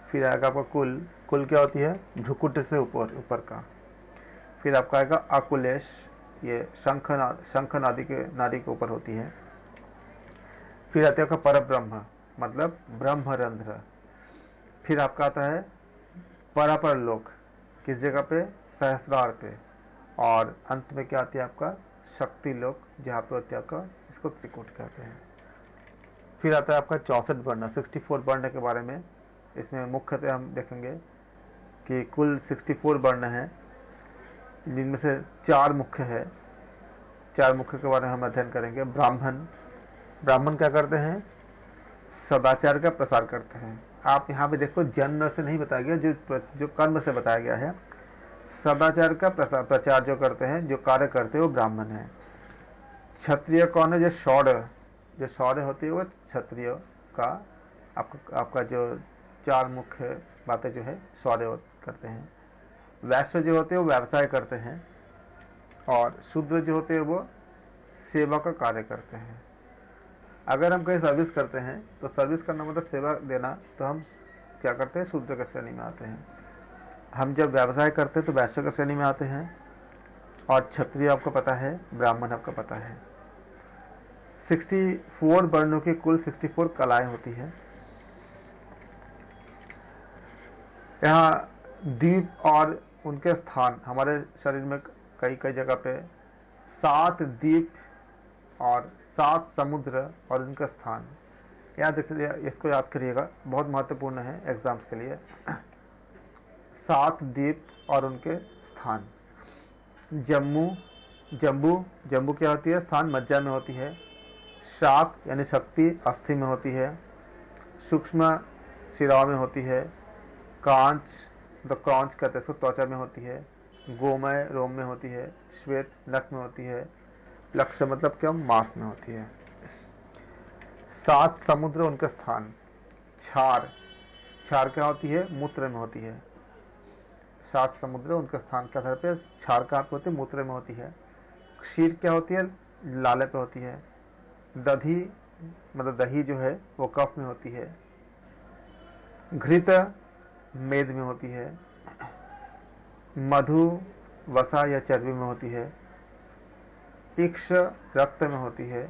फिर आएगा आपका कुल, कुल क्या होती है, भ्रुकुट से ऊपर का। फिर आपका आएगा अकुलेश, ये शंख नादि के ऊपर होती है। फिर आते आपका परब्रह्म मतलब ब्रह्मरंध्र। फिर आपका आता है परापर लोक, किस जगह पे, सहस्रार पे। और अंत में क्या आती है आपका शक्ति लोक, जहाँ पे होती है आपका, इसको त्रिकूट कहते हैं। फिर आता है आपका 64 वर्ण, 64 वर्ण के बारे में इसमें मुख्यतः हम देखेंगे कि कुल 64 वर्ण हैं, जिनमें से 4 मुख्य है। 4 मुख्य के बारे में हम अध्ययन करेंगे। ब्राह्मण क्या करते हैं, सदाचार का प्रसार करते हैं। आप यहाँ पे देखो जन्म से नहीं बताया गया, जो कर्म से बताया गया है। सदाचार का प्रचार जो करते हैं, जो कार्य करते हैं, वो ब्राह्मण है। क्षत्रिय कौन है, जो शौर्य होती है, वो क्षत्रिय का आपका जो 4 मुख्य बातें जो है शौर्य करते हैं। वैश्य जो होते हैं वो व्यवसाय करते हैं, और शूद्र जो होते हैं वो सेवा का कार्य करते हैं। अगर हम कहीं सर्विस करते हैं तो सर्विस करना मतलब सेवा देना, तो हम क्या करते हैं, शूद्र की श्रेणी में आते हैं। हम जब व्यवसाय करते हैं तो वैश्य की श्रेणी में आते हैं, और क्षत्रिय आपको पता है, ब्राह्मण आपको पता है। 64 वर्णों की कुल 64 कलाएं होती है। यहाँ द्वीप और उनके स्थान हमारे शरीर में कई कई जगह पे 7 द्वीप और 7 समुद्र और उनका स्थान याद रखिए, इसको याद करिएगा, बहुत महत्वपूर्ण है एग्जाम्स के लिए। 7 द्वीप और उनके स्थान। जम्मू जम्बू जम्बू क्या होती है, स्थान मज्जा में होती है। शाक यानी शक्ति अस्थि में होती है। सूक्ष्म शिराओं में होती है। कांच द क्रॉन्च कहते हैं, त्वचा में होती है। गोमय रोम में होती है। श्वेत नख में होती है। लक्ष्य मतलब क्या, मांस में होती है। 7 समुद्र उनका स्थान। क्षार क्षार क्या होती है, मूत्र में होती है। 7 समुद्र उनका स्थान के आधार पे क्षार कहाँ पे होती है, मूत्र में होती है। क्षीर क्या होती है, लाले पे होती है। दधी मतलब दही जो है वो कफ में होती है। घृत मेद में होती है। मधु वसा या चर्बी में होती है। इक्ष रक्त में होती है।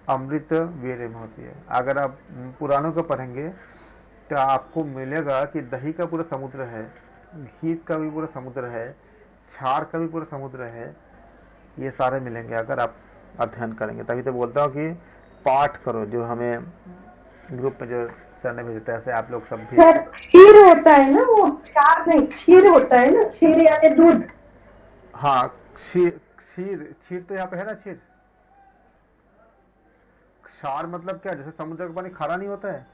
अमृत वीर्य में होती है। अगर आप पुराणों को पढ़ेंगे तो आपको मिलेगा कि दही का पूरा समुद्र है, घी का भी पूरा समुद्र है, क्षार का भी पूरा समुद्र है। ये सारे मिलेंगे अगर आप अध्ययन करेंगे। तभी तो बोलता हूँ कि पाठ करो, जो हमें ग्रुप में जो सर ने भेजता है, ऐसे आप लोग सब भी। क्षीर होता है ना, वो क्षार नहीं, क्षीर होता है ना, क्षीर यानी दूध। हाँ, क्षीर क्षीर क्षीर तो यहाँ पे है ना, क्षीर। क्षार मतलब क्या, जैसे समुद्र का पानी खारा नहीं होता है,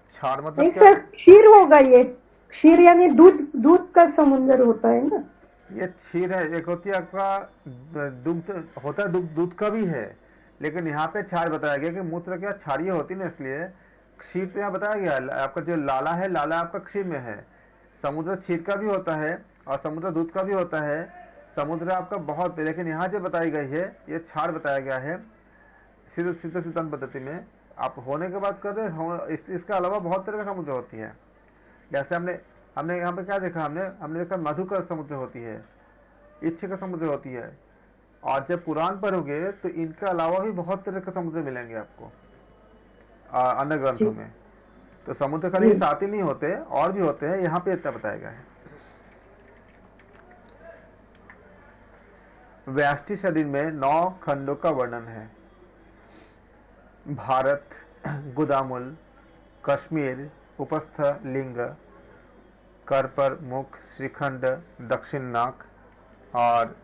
क्षार मतलब क्या, सर क्षीर होगा ये। क्षीर यानी दूध, दूध का समुद्र होता है ना। ये क्षीर है। एक होती है आपका दुग्ध होता है, दूध का भी है, लेकिन यहाँ पे क्षार बताया गया कि मूत्र क्या क्षारीय होती ना, इसलिए क्षीर तो यहाँ बताया गया। आपका जो लाला है, लाला आपका क्षीर में है। समुद्र क्षीर का भी होता है और समुद्र दूध का भी होता है। समुद्र आपका बहुत, लेकिन यहाँ जो बताई गई है ये क्षार बताया गया है सिद्ध सिद्धांत पद्धति में। आप होने के बाद कर रहे इसका अलावा बहुत तरह का समुद्र होती है। जैसे हमने यहाँ पे क्या देखा, हमने देखा मधु का समुद्र होती है, इच्छ का समुद्र होती है। और जब पुराण पढ़ोगे तो इनके अलावा भी बहुत तरह के समुद्र मिलेंगे आपको अन्य ग्रंथों में। तो समुद्र खाली 7 ही नहीं होते, और भी होते हैं, यहाँ पे इतना बताया गया है। व्यष्टि शरीर में 9 खंडों का वर्णन है। भारत, गुदामुल, कश्मीर, उपस्थ लिंग, कर पर मुख, श्रीखंड, दक्षिण नाक और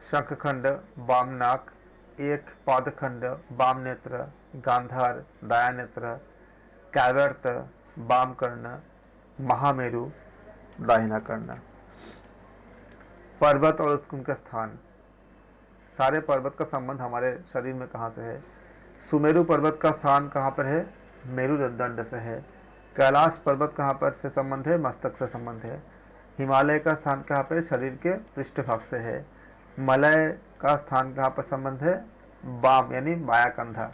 शंखखंड, वाम नाक, एक पादखंड, वाम नेत्र, गांधार, दाया नेत्र, कैवर्त, वाम कर्ण, महामेरु, दाहिना कर्ण। पर्वत और उनका स्थान। सारे पर्वत का संबंध हमारे शरीर में कहाँ से है? सुमेरु पर्वत का स्थान कहाँ पर है? मेरुदंड से है। कैलाश पर्वत कहाँ पर से संबंध है? मस्तक से संबंध है। हिमालय का स्थान कहाँ पर? शरीर के पृष्ठभाग से है। मलय का स्थान कहाँ पर संबंध है? वाम यानी बाया कंधा।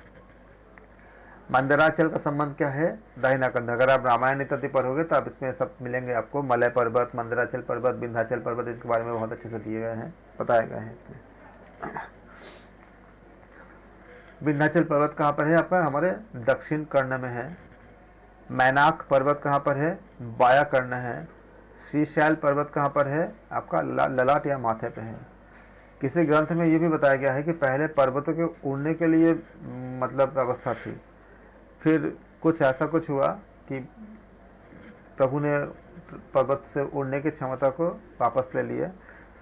मंदराचल का संबंध क्या है? दाहिना कंधा। अगर आप रामायण इत्यादि पढ़ोगे तो आप इसमें सब मिलेंगे आपको। मलय पर्वत, मंदराचल पर्वत, विंध्याचल पर्वत, इनके बारे में बहुत अच्छे से दिए गए हैं, बताए गए हैं इसमें। विंध्याचल पर्वत कहाँ पर है आपका? हमारे दक्षिण कर्ण में है। मैनाक पर्वत कहाँ पर है? बाया कर्ण है। श्रीशैल पर्वत कहाँ पर है? आपका ललाट या माथे पे है। किसी ग्रंथ में ये भी बताया गया है कि पहले पर्वतों के उड़ने के लिए मतलब व्यवस्था थी, फिर कुछ ऐसा कुछ हुआ कि प्रभु ने पर्वत से उड़ने की क्षमता को वापस ले लिया।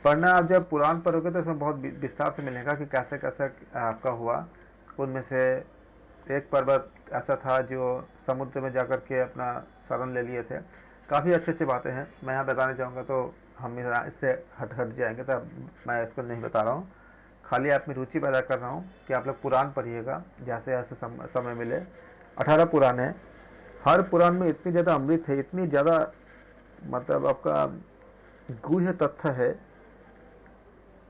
पढ़ना आप जब पुराण पढ़ोगे तो इसमें बहुत विस्तार से मिलेगा कि कैसे कैसे आपका हुआ। उनमें से एक पर्वत ऐसा था जो समुद्र में जाकर के अपना शरण ले लिए थे। काफ़ी अच्छी अच्छी बातें हैं, मैं यहाँ बताने चाहूँगा तो हम इससे हट जाएंगे, तो मैं इसको नहीं बता रहा हूँ। खाली आप में रुचि पैदा कर रहा हूँ कि आप लोग पुराण पढ़िएगा जैसे जैसे समय मिले। 18 पुराण है। हर पुराण में इतनी ज़्यादा अमृत है, इतनी ज़्यादा मतलब आपका गूढ़ तथ्य है,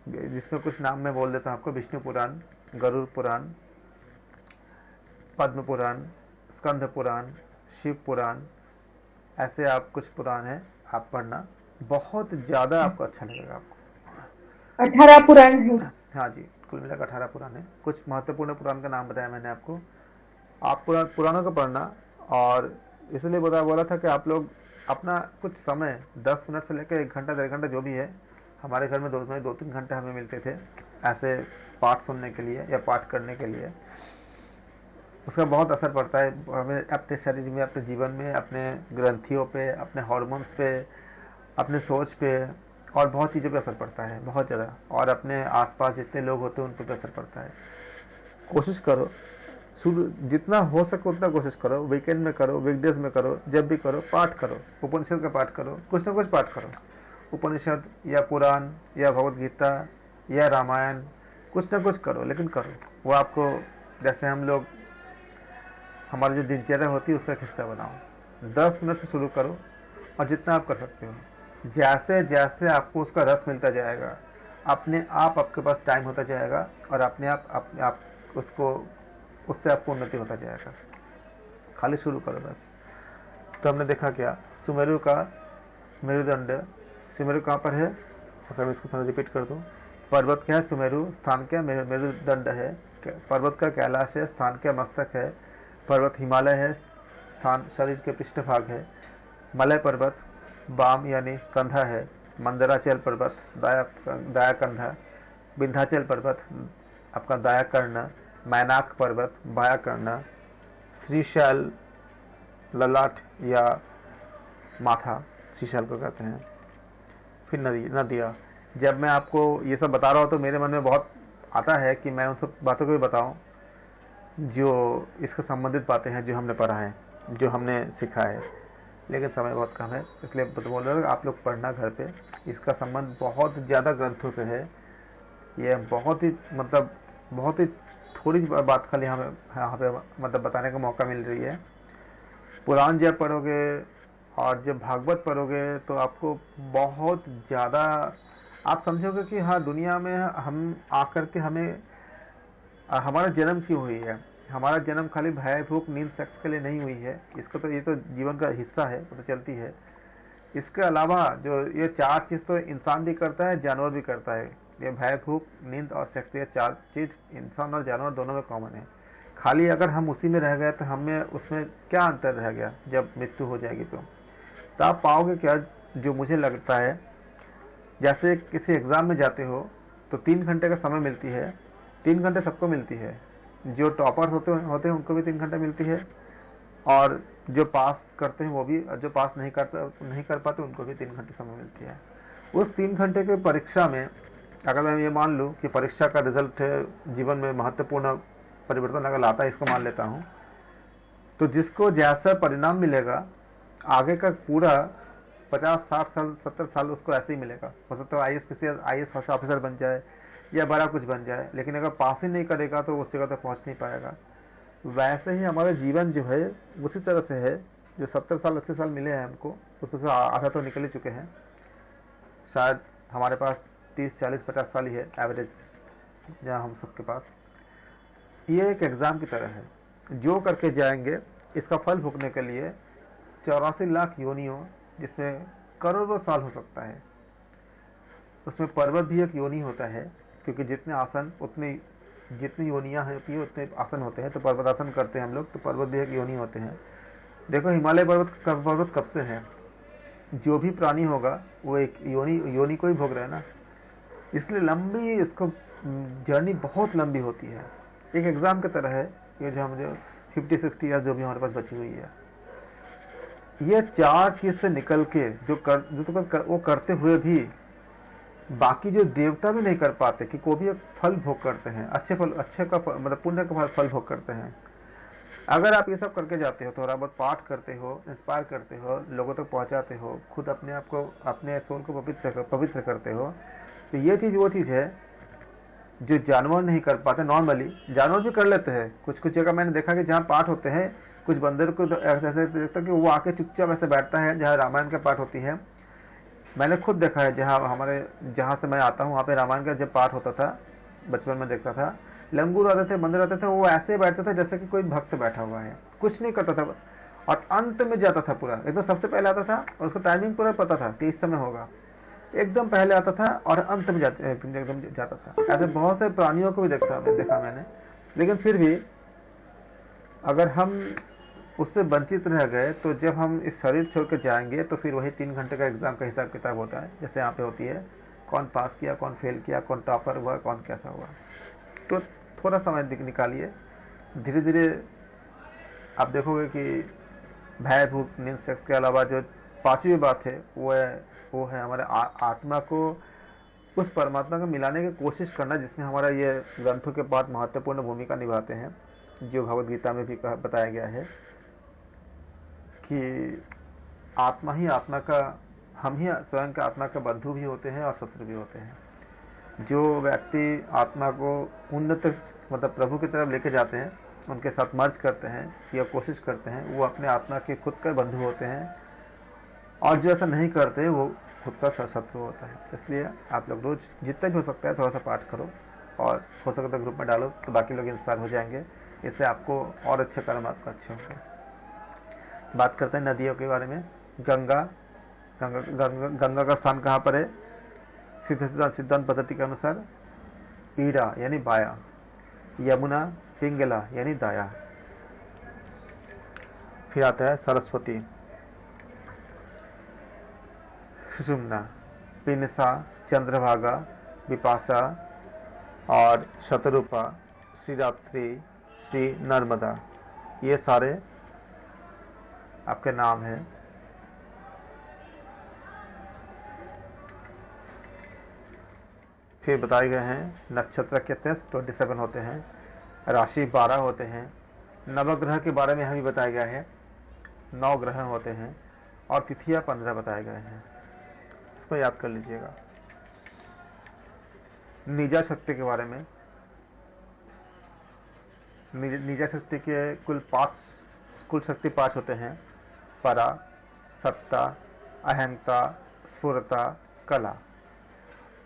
जिसमें कुछ नाम मैं बोल देता हूँ आपको। विष्णु पुराण, गरुड़ पुराण, पद्म पुराण, स्कंद पुराण, शिव पुराण, ऐसे आप कुछ पुराण हैं, आप पढ़ना, बहुत ज़्यादा आपको अच्छा लगेगा आपको। 18 पुराण है। हाँ जी, कुल मिलाकर 18 पुराण है। कुछ महत्वपूर्ण पुराण का नाम बताया मैंने आपको, आप पुराणों को पढ़ना। और इसलिए बोला था कि आप लोग अपना कुछ समय 10 मिनट से लेकर 1 घंटा 1.5 घंटा जो भी है, हमारे घर में 2-3 घंटे हमें मिलते थे ऐसे पाठ सुनने के लिए या पाठ करने के लिए। उसका बहुत असर पड़ता है हमें अपने शरीर में, अपने जीवन में, अपने ग्रंथियों पे, अपने हार्मोन्स पे, अपने सोच पे और बहुत चीज़ों पे असर पड़ता है, बहुत ज़्यादा। और अपने आसपास जितने लोग होते हैं उन पर असर पड़ता है। कोशिश करो, शुरू जितना हो सके उतना कोशिश करो, वीकेंड में करो, वीकडेज में करो, जब भी करो पाठ करो, उपनिषद का पाठ करो, कुछ ना कुछ पाठ करो, उपनिषद या पुराण या भगवत गीता या रामायण, कुछ ना कुछ करो, लेकिन करो। वो आपको, जैसे हम लोग, हमारी जो दिनचर्या होती है उसका एक हिस्सा बनाओ। 10 मिनट से शुरू करो और जितना आप कर सकते हो, जैसे जैसे आपको उसका रस मिलता जाएगा, अपने आप आपके पास टाइम होता जाएगा और अपने आप उसको, उससे आपको उन्नति होता जाएगा। खाली शुरू करो बस। तो हमने देखा क्या, सुमेरु का मेरुदंड, सुमेरु कहाँ पर है, अगर मैं इसको थोड़ा रिपीट कर दूँ, पर्वत क्या है, सुमेरु, स्थान क्या, मेरुदंड है, पर्वत का कैलाश है, स्थान क्या, मस्तक है, पर्वत हिमालय है, स्थान शरीर के पृष्ठभाग है, मलय पर्वत बाम यानी कंधा है, मंदराचल पर्वत दाया कंधा, विंध्याचल पर्वत आपका दाया कर्ण, मैनाक पर्वत बाया कर्ण, श्रीशैल ललाट या माथा, श्रीशैल को कहते हैं। फिर नदियाँ। जब मैं आपको ये सब बता रहा हूँ तो मेरे मन में बहुत आता है कि मैं उन सब बातों को भी बताऊँ जो इसके संबंधित बातें हैं, जो हमने पढ़ा है, जो हमने सीखा है, लेकिन समय बहुत कम है, इसलिए बोल रहा हूँ आप लोग पढ़ना घर पे। इसका संबंध बहुत ज़्यादा ग्रंथों से है। ये बहुत ही मतलब बहुत ही थोड़ी बात खाली हमें यहाँ पे मतलब बताने का मौका मिल रही है। पुराण जब पढ़ोगे और जब भागवत पढ़ोगे तो आपको बहुत ज़्यादा आप समझोगे कि हाँ, दुनिया में हम आकर के हमें हमारा जन्म क्यों हुई है। हमारा जन्म खाली भय भूख नींद सेक्स के लिए नहीं हुई है। इसको तो, ये तो जीवन का हिस्सा है, वो तो चलती है। इसके अलावा जो ये 4 चीज़ तो इंसान भी करता है, जानवर भी करता है। ये भय भूख नींद और सेक्स, ये 4 चीज़ इंसान और जानवर दोनों में कॉमन है। खाली अगर हम उसी में रह गए तो हमें उसमें क्या अंतर रह गया जब मृत्यु हो जाएगी तो आप पाओगे क्या, जो मुझे लगता है, जैसे किसी एग्ज़ाम में जाते हो तो 3 घंटे का समय मिलती है। 3 घंटे सबको मिलती है, जो टॉपर्स होते हैं उनको भी 3 घंटे मिलती है, और जो पास करते हैं वो भी, जो पास नहीं कर पाते उनको भी 3 घंटे समय मिलती है। उस 3 घंटे के परीक्षा में अगर मैं ये मान लूँ कि परीक्षा का रिजल्ट जीवन में महत्वपूर्ण परिवर्तन अगर लाता है, इसको मान लेता हूँ, तो जिसको जैसा परिणाम मिलेगा आगे का पूरा 50, 60 साल, 70 साल उसको ऐसे ही मिलेगा। हो सकता है IAS ऑफिसर बन जाए या बड़ा कुछ बन जाए, लेकिन अगर पास ही नहीं करेगा तो उस जगह तक पहुंच नहीं पाएगा। वैसे ही हमारा जीवन जो है उसी तरह से है। जो 70 साल 80 साल मिले हैं हमको, उसमें से आधा तो निकल ही चुके हैं, शायद हमारे पास 30, 40, 50 साल ही है एवरेज जहाँ हम सबके पास। ये एक एग्ज़ाम की तरह है, जो करके जाएंगे इसका फल भोगने के लिए 84 लाख योनियों, जिसमें करोड़ों साल हो सकता है। उसमें पर्वत भी एक योनि होता है, क्योंकि जितने आसन जितनी योनियाँ होती है उतने आसन होते हैं। तो पर्वत आसन करते हैं हम लोग, तो पर्वत भी एक योनि होते हैं। देखो हिमालय पर्वत कब से है, जो भी प्राणी होगा वो एक योनि को ही भोग रहा है ना। इसलिए लंबी इसको जर्नी बहुत लंबी होती है। एक एग्ज़ाम की तरह है ये, जो हम 50-60 ईयर जो भी हमारे पास बची हुई है, ये 4 चीज़ से निकल के वो करते हुए भी बाकी जो देवता भी नहीं कर पाते, कि को भी एक फल भोग करते हैं, अच्छे का मतलब पुण्य का फल भोग करते हैं। अगर आप ये सब करके जाते हो, थोड़ा बहुत पाठ करते हो, इंस्पायर करते हो, लोगों तक पहुंचाते हो, खुद अपने आप को, अपने सोल को पवित्र करते हो, तो ये चीज़ वो चीज़ है जो जानवर नहीं कर पाते। नॉर्मली जानवर भी कर लेते हैं, कुछ जगह मैंने देखा कि जहाँ पाठ होते हैं, कुछ बंदर को ऐसे देखता कि वो आके चुपचाप ऐसे बैठता है जहाँ रामायण का पाठ होती है। मैंने खुद देखा है, जहाँ से मैं आता हूँ वहाँ पे रामायण का जब पाठ होता था, बचपन में देखता था, लंगूर आते थे, बंदर आते थे, वो ऐसे बैठते थे जैसे कि कोई भक्त बैठा हुआ है। कुछ नहीं करता था और अंत में जाता था पूरा, एकदम सबसे पहले आता था और उसको टाइमिंग पूरा पता था कि इस समय होगा, एकदम पहले आता था और अंत में एकदम जाता था। ऐसे बहुत से प्राणियों को भी देखा मैंने। लेकिन फिर भी अगर हम उससे वंचित रह गए तो जब हम इस शरीर छोड़ कर जाएंगे तो फिर वही 3 घंटे का एग्जाम का हिसाब किताब होता है, जैसे यहाँ पे होती है, कौन पास किया, कौन फेल किया, कौन टॉपर हुआ, कौन कैसा हुआ। तो थोड़ा समय निकालिए, धीरे धीरे आप देखोगे कि भय भूख नींद सेक्स के अलावा जो 5वीं बात है वो है हमारे आत्मा को उस परमात्मा को मिलाने की कोशिश करना, जिसमें हमारा ये ग्रंथों के पाठ महत्वपूर्ण भूमिका निभाते हैं, जो भगवद गीता में भी बताया गया है कि आत्मा ही आत्मा का, हम ही स्वयं के आत्मा का बंधु भी होते हैं और शत्रु भी होते हैं। जो व्यक्ति आत्मा को उन्नत मतलब प्रभु की तरफ लेके जाते हैं, उनके साथ मर्ज करते हैं या कोशिश करते हैं, वो अपने आत्मा के खुद का बंधु होते हैं, और जो ऐसा नहीं करते वो खुद का शत्रु होता है। इसलिए आप लोग रोज जितना भी हो सकता है थोड़ा सा पाठ करो, और हो सकता है ग्रुप में डालो तो बाकी लोग इंस्पायर हो जाएंगे, इससे आपको और अच्छे कर्म आपका अच्छे होंगे। बात करते हैं नदियों के बारे में। गंगा का स्थान कहाँ पर है? सिद्धांत पद्धति के अनुसार ईड़ा यानी बाया, यमुना पिंगला यानी दाया। फिर आता है सरस्वती, सुषुम्ना, पिनसा, चंद्रभागा, विपाशा और शतरूपा, श्रीरात्रि, श्री नर्मदा, ये सारे आपके नाम हैं। फिर बताए गए हैं नक्षत्र कितने 27 होते हैं, राशि 12 होते हैं, नवग्रह के बारे में हमें बताया गया है 9 ग्रह होते हैं, और तिथियां 15 बताए गए हैं। इसको याद कर लीजिएगा। निजा शक्ति के बारे में, निजा शक्ति के कुल शक्ति 5 होते हैं, परा, सत्ता, अहंता, स्फुरता, कला।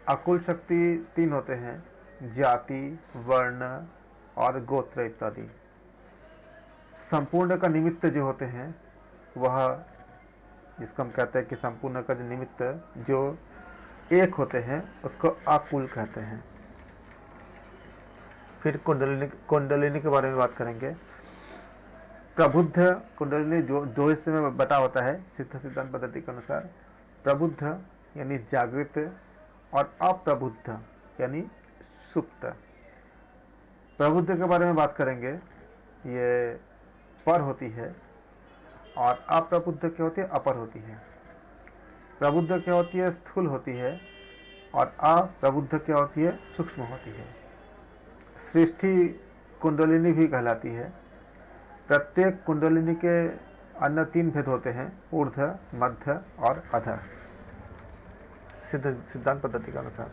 अकुल शक्ति 3 होते हैं, जाति, वर्ण और गोत्र इत्यादि। संपूर्ण का निमित्त जो होते हैं वह, जिसको हम कहते हैं कि संपूर्ण का जो निमित्त जो एक होते हैं उसको अकुल कहते हैं। फिर कुंडलिनी के बारे में बात करेंगे। प्रबुद्ध कुंडलिनी जो हिस्से में बटा होता है सिद्धांत पद्धति के अनुसार, प्रबुद्ध यानी जागृत और अप्रबुद्ध यानी सुप्त। प्रबुद्ध के बारे में बात करेंगे, ये पर होती है, और अप्रबुद्ध क्या होती है? अपर होती है। प्रबुद्ध क्या होती है? स्थूल होती है, और अप्रबुद्ध क्या होती है? सूक्ष्म होती है। सृष्टि कुंडलिनी भी कहलाती है। प्रत्येक कुंडलिनी के अन्य 3 भेद होते हैं, ऊर्ध्व, मध्य और अधः, सिद्धांत पद्धति के अनुसार।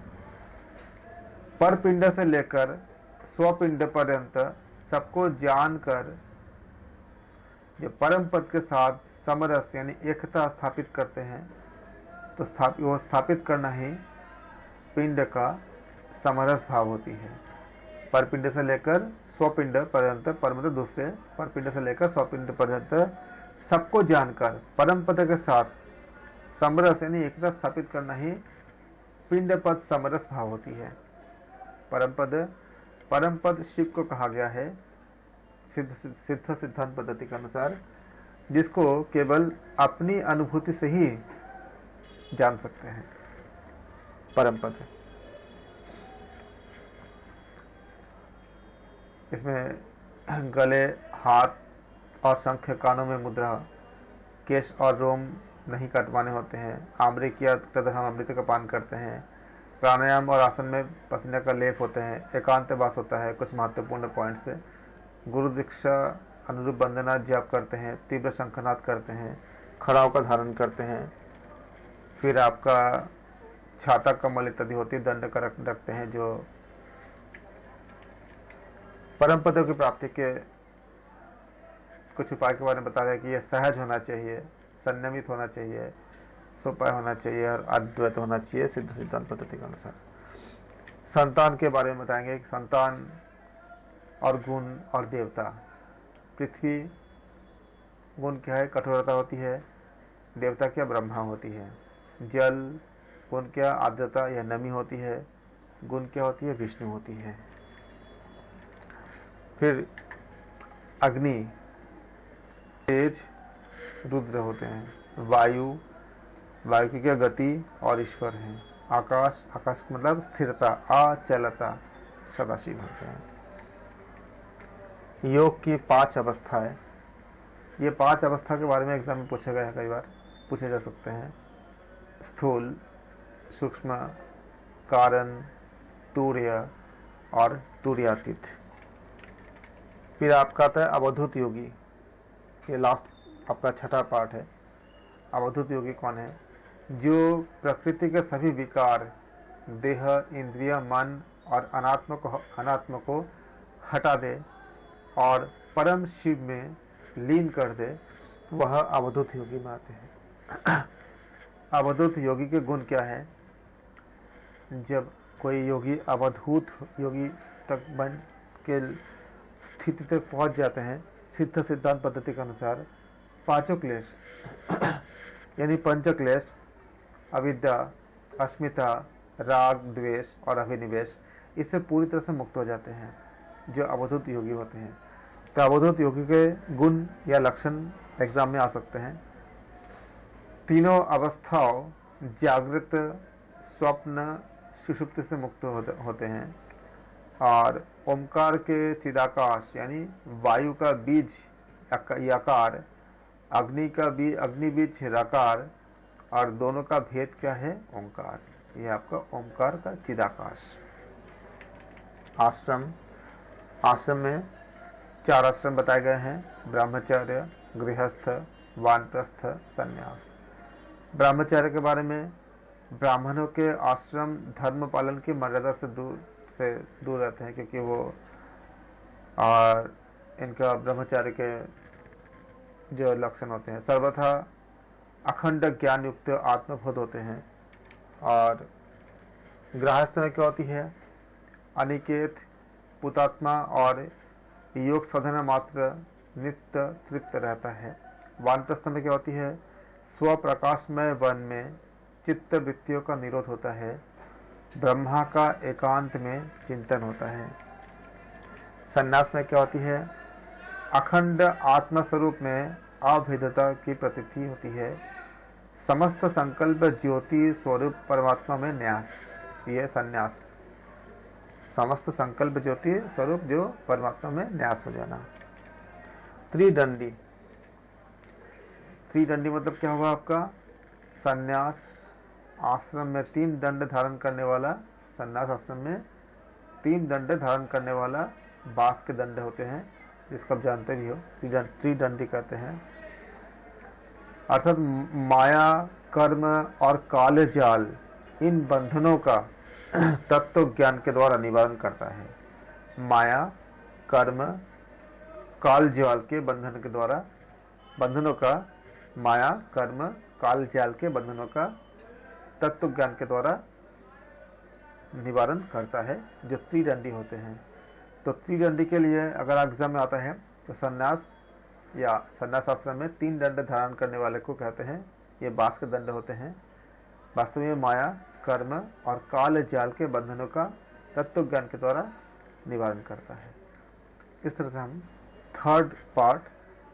पर पिंड से लेकर स्वपिंड पर्यंत सबको जानकर जो परम पद के साथ समरस यानी एकता स्थापित करते हैं, तो वो स्थापित करना ही पिंड का समरस भाव होती है। पर पिंड से लेकर स्वपिंड पर्यंत, पर मतलब दूसरे, पर पिंड से लेकर स्वपिंड पर्यंत सबको जानकर परम पद के साथ समरस यानी एकता स्थापित करना ही पिंड पद समरस भाव होती है। परम पद शिव को कहा गया है सिद्धांत पद्धति के अनुसार, जिसको केवल अपनी अनुभूति से ही जान सकते हैं। परम पद इसमें गले, हाथ और शंख, कानों में मुद्रा, केश और रोम नहीं कटवाने होते हैं, आम्रे किया तथा हम अमृत का पान करते हैं, प्राणायाम और आसन में पसीने का लेप होते हैं, एकांत वास होता है। कुछ महत्वपूर्ण पॉइंट्स है, गुरु दीक्षा अनुरूप वंदना जप करते हैं, तीव्र शंखनाद करते हैं, खड़ाव का धारण करते हैं, फिर आपका छाता कमल इत्यादि होती है, दंड का रखते हैं। जो परम पदों की प्राप्ति के कुछ उपाय के बारे में बता रहे हैं कि यह सहज होना चाहिए, संयमित होना चाहिए, सोपाय होना चाहिए और अद्वैत होना चाहिए सिद्धांत पद्धति के अनुसार। संतान के बारे में बताएंगे कि संतान और गुण और देवता, पृथ्वी, गुण क्या है? कठोरता होती है। देवता क्या? ब्रह्मा होती है। जल गुण क्या? आर्द्रता या नमी होती है। गुण क्या होती है? विष्णु होती है। फिर अग्नि तेज रुद्र होते हैं। वायु की क्या? गति और ईश्वर है। आकाश मतलब स्थिरता, अचलता, सदाशिव होते हैं। योग की 5 अवस्थाएं। ये 5 अवस्था के बारे में एग्जाम में पूछा गया है, कई बार पूछे जा सकते हैं। स्थूल, सूक्ष्म, कारण, तूर्य और तूर्यातीत। फिर आपका आता है अवधूत योगी। ये लास्ट आपका छठा पार्ट है। अवधूत योगी कौन है? जो प्रकृति के सभी विकार, देह, इंद्रिय, मन और अनात्म को हटा दे और परम शिव में लीन कर दे, वह अवधूत योगी में आते हैं। अवधूत योगी के गुण क्या है? जब कोई योगी अवधूत योगी तक बन के स्थिति तक पहुंच जाते हैं, सिद्ध सिद्धांत पद्धति के अनुसार 5 क्लेश यानी पंच क्लेश, अविद्या, अस्मिता, राग, द्वेष और अभिनिवेश, इससे पूरी तरह से मुक्त हो जाते हैं जो अवधूत योगी होते हैं। तो अवधूत योगी के गुण या लक्षण एग्जाम में आ सकते हैं। तीनों अवस्थाओं जागृत, स्वप्न, सुषुप्ति से मुक्त होते हैं और ओमकार के चिदाकाश यानी वायु का बीज यकार, अग्नि बीज रकार और दोनों का भेद क्या है? ओंकार। यह आपका ओंकार का चिदाकाश। आश्रम में 4 आश्रम बताए गए हैं: ब्रह्मचर्य, गृहस्थ, वानप्रस्थ, संन्यास। ब्रह्मचर्य के बारे में, ब्राह्मणों के आश्रम धर्म पालन की मर्यादा से दूर रहते हैं, क्योंकि वो और इनका ब्रह्मचर्य के जो लक्षण होते हैं, सर्वथा अखंड ज्ञान युक्त आत्मबोध होते हैं। और गृहस्थ में क्या होती है? अनिकेत, पुतात्मा और योग साधना मात्र नित्य तृप्त रहता है। वानप्रस्थ में क्या होती है? स्व प्रकाशमय वन में चित्त वृत्तियों का निरोध होता है। ब्रह्मा का एकांत में चिंतन होता है। संन्यास में क्या होती है? अखंड आत्मस्वरूप में अभेदता की प्रतीति होती है। समस्त संकल्प ज्योति स्वरूप परमात्मा में न्यास, ये संन्यास। समस्त संकल्प ज्योति स्वरूप जो परमात्मा में न्यास हो जाना। त्रिदंडी मतलब क्या हुआ आपका? संन्यास आश्रम में 3 दंड धारण करने वाला, संन्यास आश्रम में 3 दंड धारण करने वाला बांस के दंड होते हैं, जिसको आप जानते भी हो, त्रिदंडी कहते हैं। अर्थात माया, कर्म और काल जाल, इन बंधनों का तत्व ज्ञान के द्वारा निवारण करता है। माया, कर्म, काल जाल के बंधन के द्वारा, बंधनों का माया, कर्म, काल जाल के बंधनों का तत्व ज्ञान के द्वारा निवारण करता है, जो त्रिदंडी होते हैं। तो त्रिदंडी के लिए अगर एग्जाम में आता है तो संन्यास या संन्यास आश्रम में 3 दंड धारण करने वाले को कहते हैं, ये बांस के दंड होते हैं। वास्तव में माया, कर्म और काल जाल के बंधनों का तत्व ज्ञान के द्वारा निवारण करता है। इस तरह से हम 3rd पार्ट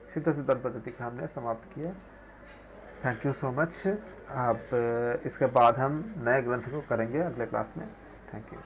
सिद्ध सिद्धांत पद्धति का हमने समाप्त किया। Thank you so much. अब इसके बाद हम नए ग्रंथ को करेंगे अगले क्लास में। Thank you.